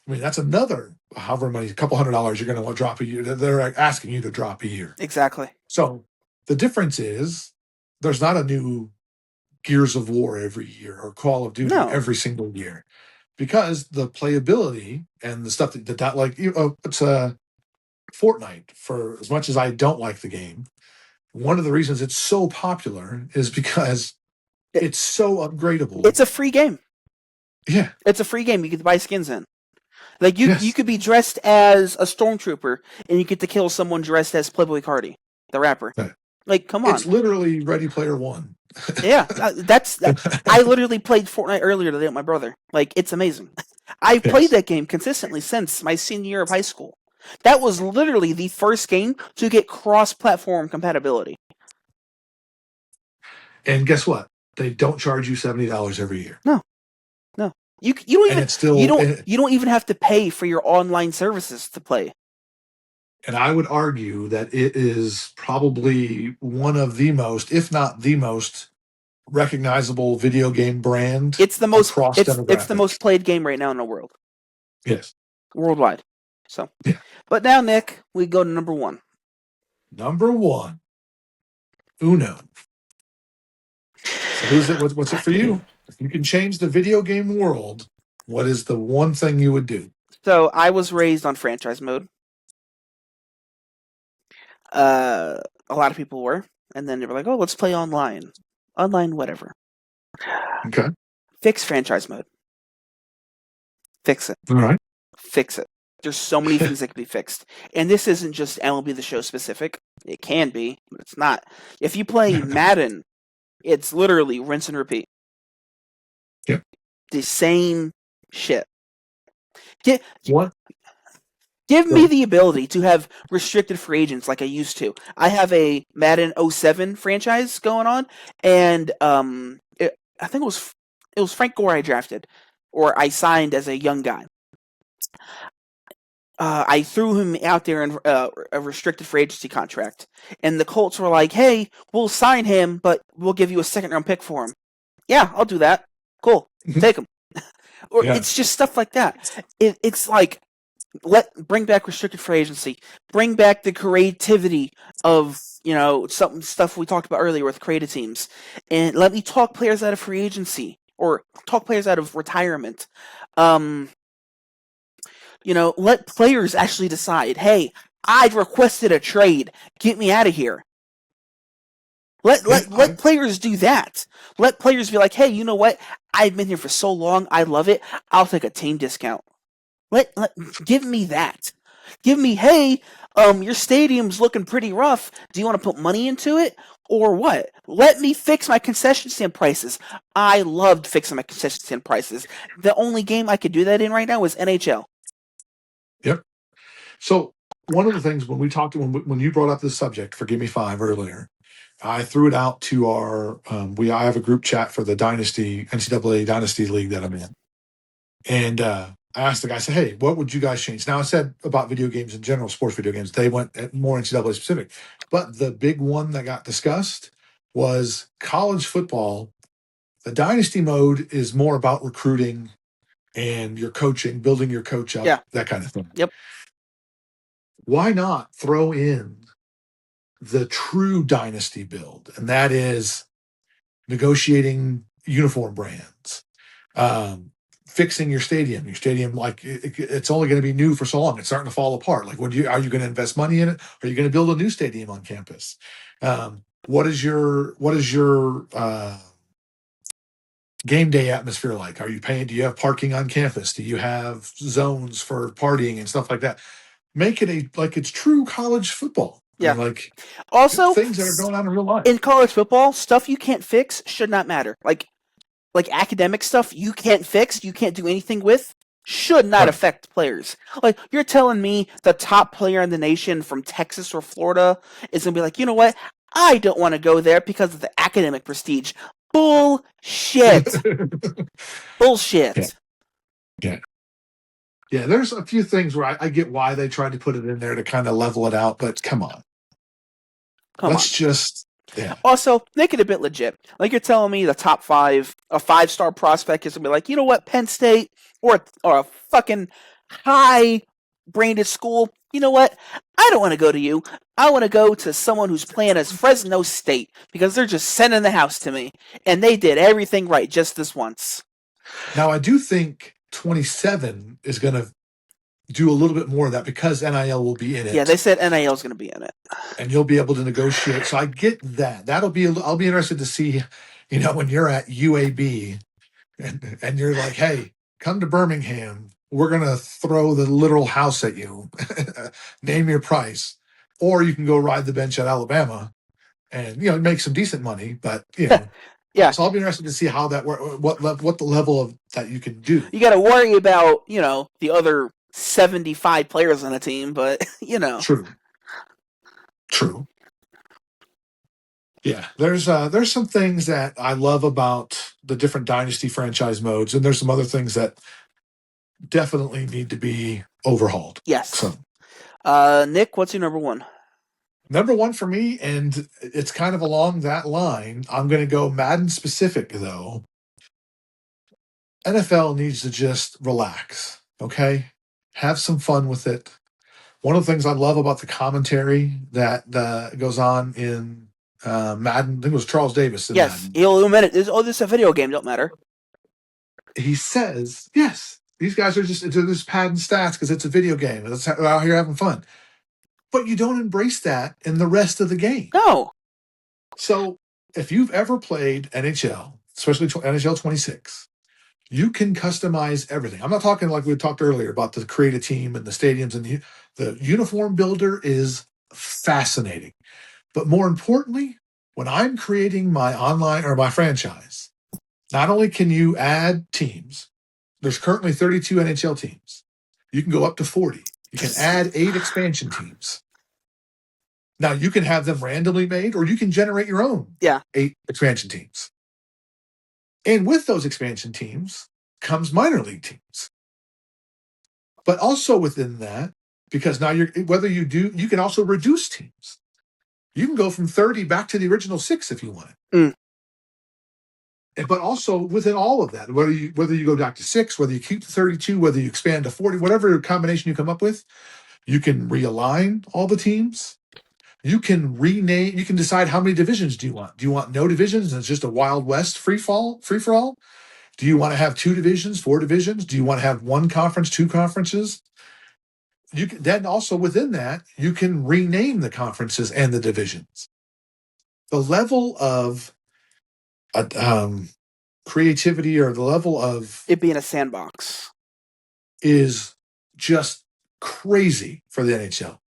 I mean, that's another however many couple $100 you're going to drop a year. They're asking you to drop a year. Exactly. So the difference is there's not a new Gears of War every year or Call of Duty No. every single year, because the playability and the stuff that like it's Fortnite. For as much as I don't like the game, one of the reasons it's so popular is because it's so upgradable. It's a free game. Yeah. It's a free game. You get to buy skins in. Like you Yes. could be dressed as a stormtrooper and you get to kill someone dressed as Playboy Cardi, the rapper. Right. Like, come on. It's literally Ready Player One. Yeah, I literally played Fortnite earlier today with my brother. Like, it's amazing. I've played that game consistently since my senior year of high school. That was literally the first game to get cross-platform compatibility. And guess what? They don't charge you $70 every year. You don't And even it's still you don't even have to pay for your online services to play. And I would argue that it is probably one of the most, if not the most, recognizable video game brand. It's the most across it's the demographics. most played game right now in the world, Yes. worldwide. So, Yeah. But now, Nick, we go to number 1. Number 1, Uno. So who's it? What's it for you? If you can change the video game world, what is the one thing you would do? So I was raised on franchise mode. A lot of people were, and then they were like, "Oh, let's play online." online, whatever. Okay. Fix franchise mode. Fix it. All right. Fix it. There's so many things that can be fixed. And this isn't just MLB The Show specific. It can be, but it's not. If you play Madden, it's literally rinse and repeat. Yep. The same shit. What? Give me the ability to have restricted free agents like I used to. I have a Madden 07 franchise going on, and I think it was Frank Gore I drafted, or I signed as a young guy. I threw him out there in a restricted free agency contract, and the Colts were like, "Hey, we'll sign him, but we'll give you a second-round pick for him." Yeah, I'll do that. Cool, take him. Or it's just stuff like that. It's like bring back restricted free agency, bring back the creativity of stuff we talked about earlier with creative teams, and let me talk players out of free agency or talk players out of retirement. Let players actually decide, hey, I requested a trade. Get me out of here. Let players do that. Let players be like, hey, you know what? I've been here for so long. I love it. I'll take a team discount. Give me that. Give me, hey, your stadium's looking pretty rough. Do you want to put money into it? Or what? Let me fix my concession stand prices. I loved fixing my concession stand prices. The only game I could do that in right now is NHL. Yep. So one of the things when you brought up this subject for Give Me Five earlier, I threw it out to our I have a group chat for the NCAA Dynasty League that I'm in, and I asked the guy, I said, "Hey, what would you guys change?" Now I said about video games in general, sports video games. They went more NCAA specific, but the big one that got discussed was college football. The Dynasty mode is more about recruiting and your coaching, building your coach up, that kind of thing. Yep. Why not throw in the true Dynasty build? And that is negotiating uniform brands, fixing your stadium. Your stadium, like it's only going to be new for so long. It's starting to fall apart. Like, are you going to invest money in it? Are you going to build a new stadium on campus? What is your game day atmosphere like? Are you paying? Do you have parking on campus? Do you have zones for partying and stuff like that? Make it like it's true college football. Yeah. Like also things that are going on in real life. In college football, stuff you can't fix should not matter. Like academic stuff you can't fix, you can't do anything with, should not affect players. Like, you're telling me the top player in the nation from Texas or Florida is going to be like, you know what? I don't want to go there because of the academic prestige. Bullshit. Bullshit. Yeah. Yeah, there's a few things where I get why they tried to put it in there to kind of level it out, but come on. Let's just... Yeah. Also, make it a bit legit. Like, you're telling me the top five, a 5-star prospect is going to be like, you know what, Penn State or a fucking high-branded school, you know what, I don't want to go to you. I want to go to someone who's playing as Fresno State because they're just sending the house to me. And they did everything right just this once. Now, I do think 27 is going to do a little bit more of that because NIL will be in it. Yeah, they said NIL is going to be in it. And you'll be able to negotiate. So I get that. I'll be interested to see, when you're at UAB and you're like, hey, come to Birmingham. We're going to throw the literal house at you. Name your price. Or you can go ride the bench at Alabama and, make some decent money. But, yeah. So I'll be interested to see how that what the level of that you can do. You got to worry about, the other 75 players on a team, but, True. Yeah, there's some things that I love about the different Dynasty franchise modes, and there's some other things that definitely need to be overhauled. Yes. So, Nick, what's your number one? Number one for me, and it's kind of along that line, I'm going to go Madden specific, though. NFL needs to just relax, okay? Have some fun with it. One of the things I love about the commentary that goes on in Madden, I think it was Charles Davis. Yes, Madden. he'll admit it. This is a video game, don't matter. He says, yes, these guys are just padding stats because it's a video game. They're out here having fun. But you don't embrace that in the rest of the game. No. So if you've ever played NHL, especially NHL 26, you can customize everything. I'm not talking like we talked earlier about the create a team and the stadiums, and the uniform builder is fascinating. But more importantly, when I'm creating my online or my franchise, not only can you add teams, there's currently 32 NHL teams. You can go up to 40. You can add 8 expansion teams. Now you can have them randomly made, or you can generate your own 8 expansion teams. And with those expansion teams comes minor league teams. But also within that, because now you can also reduce teams. You can go from 30 back to the original 6 if you want it. But also within all of that, whether you go back to 6, whether you keep the 32, whether you expand to 40, whatever combination you come up with, you can realign all the teams. You can rename. You can decide how many divisions do you want. Do you want no divisions and it's just a Wild West free for all? Do you want to have 2 divisions, 4 divisions? Do you want to have 1 conference, 2 conferences? You can, then also within that, you can rename the conferences and the divisions. The level of creativity, or the level of it being a sandbox, is just crazy for the NHL.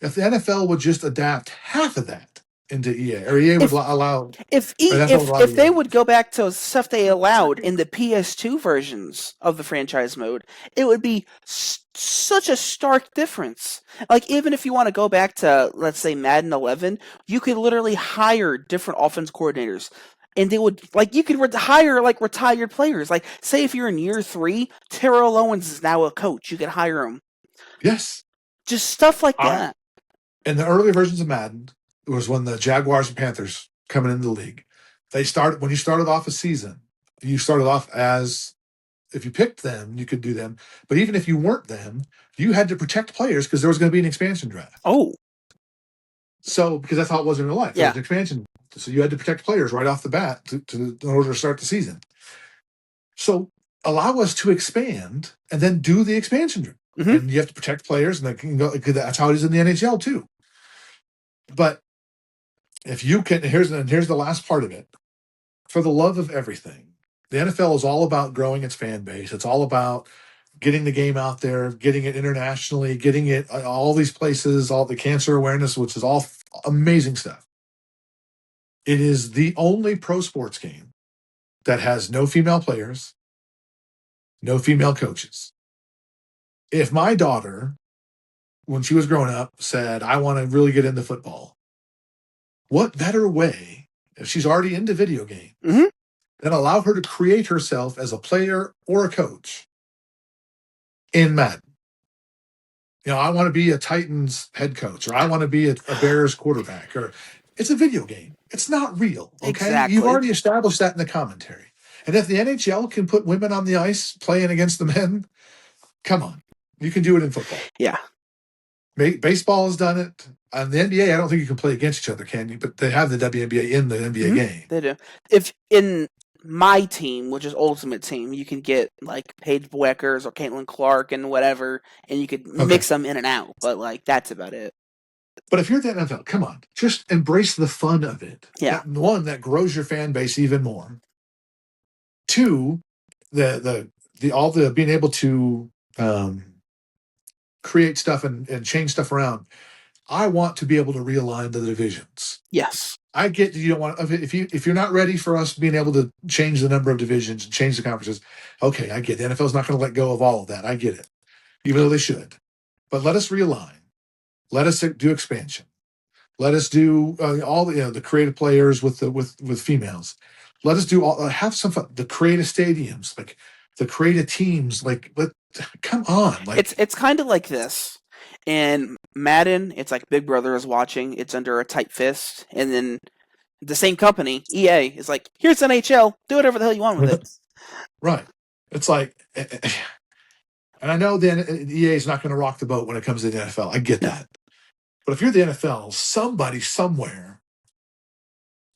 If the NFL would just adapt half of that into EA, or EA would allow. If they would go back to stuff they allowed in the PS2 versions of the franchise mode, it would be such a stark difference. Like, even if you want to go back to, let's say, Madden 11, you could literally hire different offense coordinators. And they would, like, you could hire, like, retired players. Like, say if you're in year 3, Terrell Owens is now a coach. You could hire him. Yes. Just stuff like that. In the early versions of Madden, it was when the Jaguars and Panthers coming into the league. When you started off a season, you started off as, if you picked them, you could do them. But even if you weren't them, you had to protect players because there was going to be an expansion draft. Oh. So, because that's how it was in real life. There was an expansion. So you had to protect players right off the bat in order to start the season. So allow us to expand and then do the expansion draft. Mm-hmm. And you have to protect players, and that's how it is in the NHL too. But if you can, here's the last part of it. For the love of everything, the NFL is all about growing its fan base. It's all about getting the game out there, getting it internationally, getting it all these places, all the cancer awareness, which is all amazing stuff. It is the only pro sports game that has no female players, no female coaches. If my daughter, when she was growing up, said, I want to really get into football, what better way, if she's already into video games, than allow her to create herself as a player or a coach in Madden? You know, I want to be a Titans head coach, or I want to be a Bears quarterback, or it's a video game. It's not real. Okay. Exactly. You've already established that in the commentary. And if the NHL can put women on the ice playing against the men, come on. You can do it in football. Yeah. Baseball has done it. On the NBA, I don't think you can play against each other, can you? But they have the WNBA in the NBA game. They do. If in my team, which is Ultimate Team, you can get like Paige Bueckers or Caitlin Clark and whatever, and you could mix them in and out. But like, that's about it. But if you're at the NFL, come on, just embrace the fun of it. Yeah. One, that grows your fan base even more. 2, the being able to create stuff and change stuff around. I want to be able to realign the divisions. Yes. I get you don't want, if you're not ready for us being able to change the number of divisions and change the conferences. Okay, I get it. The NFL's not going to let go of all of that. I get it, even though they should. But let us realign. Let us do expansion. Let us do all the creative players with females. Let us do have some fun. The creative stadiums, like the creative teams. Like, come on. Like, it's kind of like this. In Madden, it's like Big Brother is watching. It's under a tight fist, and then the same company, EA, is like, "Here's NHL. Do whatever the hell you want with it." Right. It's like, and I know then EA is not going to rock the boat when it comes to the NFL. I get that. But if you're the NFL, somebody somewhere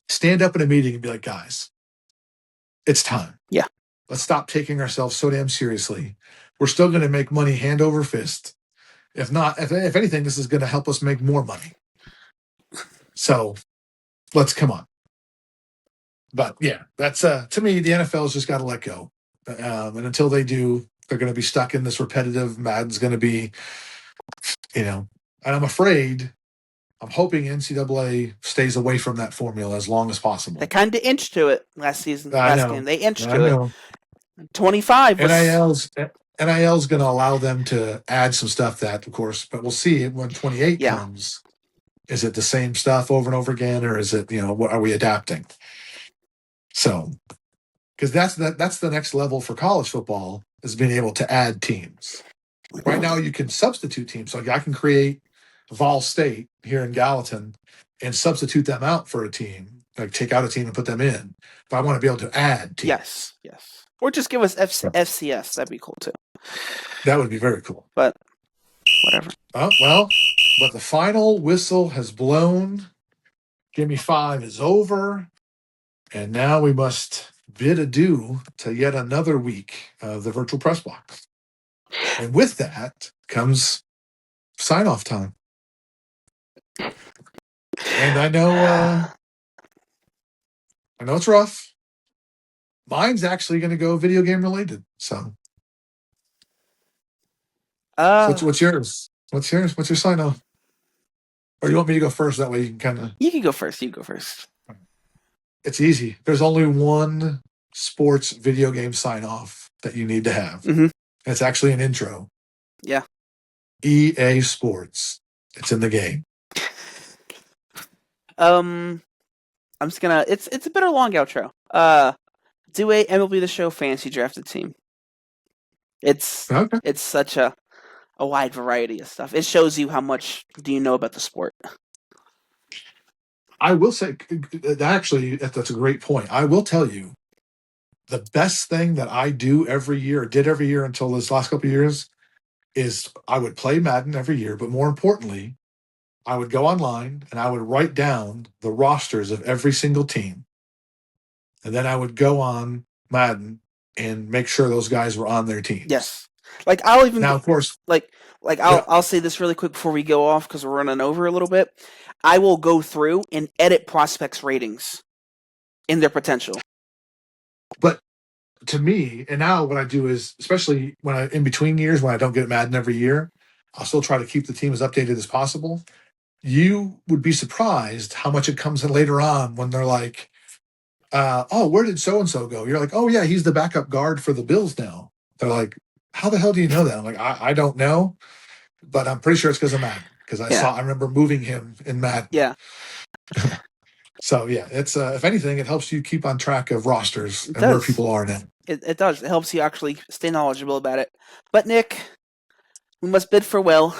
stand up in a meeting and be like, guys, it's time. Yeah. Let's stop taking ourselves so damn seriously. We're still going to make money hand over fist. If not, if anything, this is going to help us make more money. So let's come on. But yeah, that's to me, the NFL's just got to let go. And until they do, they're going to be stuck in this repetitive. Madden's going to be, and I'm afraid, I'm hoping NCAA stays away from that formula as long as possible. They kind of inched to it last season. I Last know. game, they inched I to know. it. 25 was NIL's going to allow them to add some stuff that, of course, but we'll see when 28 Yeah. comes. Is it the same stuff over and over again, or is it, what are we adapting? So, because that's the next level for college football, is being able to add teams. Right now, you can substitute teams. So I can create Vol State here in Gallatin and substitute them out for a team, like take out a team and put them in. But I want to be able to add teams. Yes. Or just give us FCS. That'd be cool too. That would be very cool. But whatever. Oh, well, but the final whistle has blown. Gimme 5 is over. And now we must bid adieu to yet another week of the virtual press box. And with that comes sign-off time. And I know it's rough. Mine's actually going to go video game related. So, what's yours? What's yours? What's your sign-off? Or you want me to go first? That way you can kind of... You can go first. You go first. It's easy. There's only one sports video game sign-off that you need to have. Mm-hmm. It's actually an intro. Yeah. EA Sports. It's in the game. I'm just gonna. It's a bit of a long outro. Do a MLB The Show fantasy drafted team. It's such a wide variety of stuff. It shows you how much do you know about the sport. I will say, actually, that's a great point. I will tell you, the best thing that I do every year, did every year until this last couple of years, is I would play Madden every year, but more importantly, I would go online and I would write down the rosters of every single team. And then I would go on Madden and make sure those guys were on their teams. Yes. Like, I'll even... Now, of course... I'll say this really quick before we go off, because we're running over a little bit. I will go through and edit prospects' ratings in their potential. But to me, and now what I do is, especially when in between years, when I don't get Madden every year, I'll still try to keep the team as updated as possible. You would be surprised how much it comes in later on when they're like, where did so-and-so go? You're like, oh yeah, he's the backup guard for the Bills now. They're like, how the hell do you know that? I'm like, I don't know, but I'm pretty sure it's because of Madden. Because I remember moving him in Madden. Yeah. So yeah, it's if anything, it helps you keep on track of rosters and where people are now. It does. It helps you actually stay knowledgeable about it. But Nick, we must bid farewell.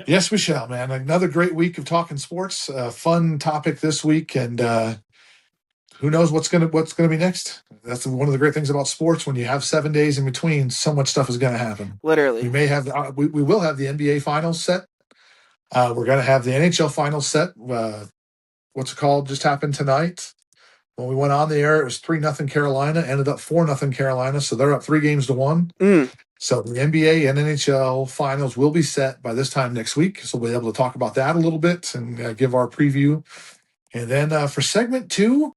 Yes, we shall, man. Another great week of talking sports. Fun topic this week, and who knows what's gonna be next? That's one of the great things about sports. When you have 7 days in between, so much stuff is going to happen. Literally, we may have we will have the NBA finals set. We're going to have the NHL finals set. What's it called? Just happened tonight. When we went on the air, it was 3-0 Carolina. Ended up 4-0 Carolina, so they're up 3-1. So the NBA and NHL finals will be set by this time next week. So we'll be able to talk about that a little bit and give our preview. And then for segment 2,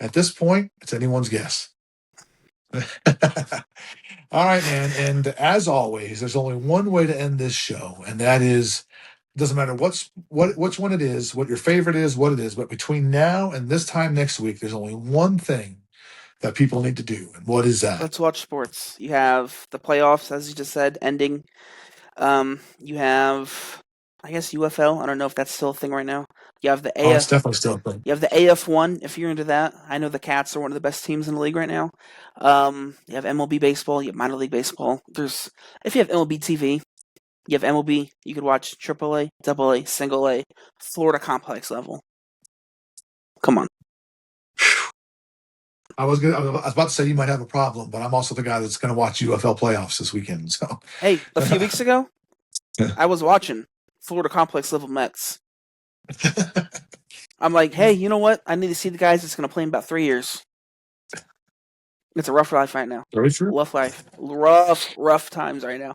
at this point, it's anyone's guess. All right, man. And as always, there's only one way to end this show, and that is, it doesn't matter which one it is, what your favorite is, what it is, but between now and this time next week, there's only one thing that people need to do. And what is that? Let's watch sports. You have the playoffs, as you just said, ending. You have, I guess, UFL. I don't know if that's still a thing right now. You have the AF. It's definitely still a thing. You have the AF1, if you're into that. I know the Cats are one of the best teams in the league right now. You have MLB baseball. You have minor league baseball. If you have MLB TV, you have MLB. You could watch AAA, AA, Single A, Florida Complex level. Come on. I was about to say you might have a problem, but I'm also the guy that's going to watch UFL playoffs this weekend. So hey, a few weeks ago, I was watching Florida Complex level Mets. I'm like, hey, you know what? I need to see the guys that's going to play in about 3 years. It's a rough life right now. Very true. Rough life. Rough times right now.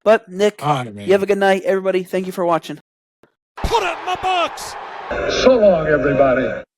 But, Nick, right, you have a good night, everybody. Thank you for watching. Put it in the box! So long, everybody.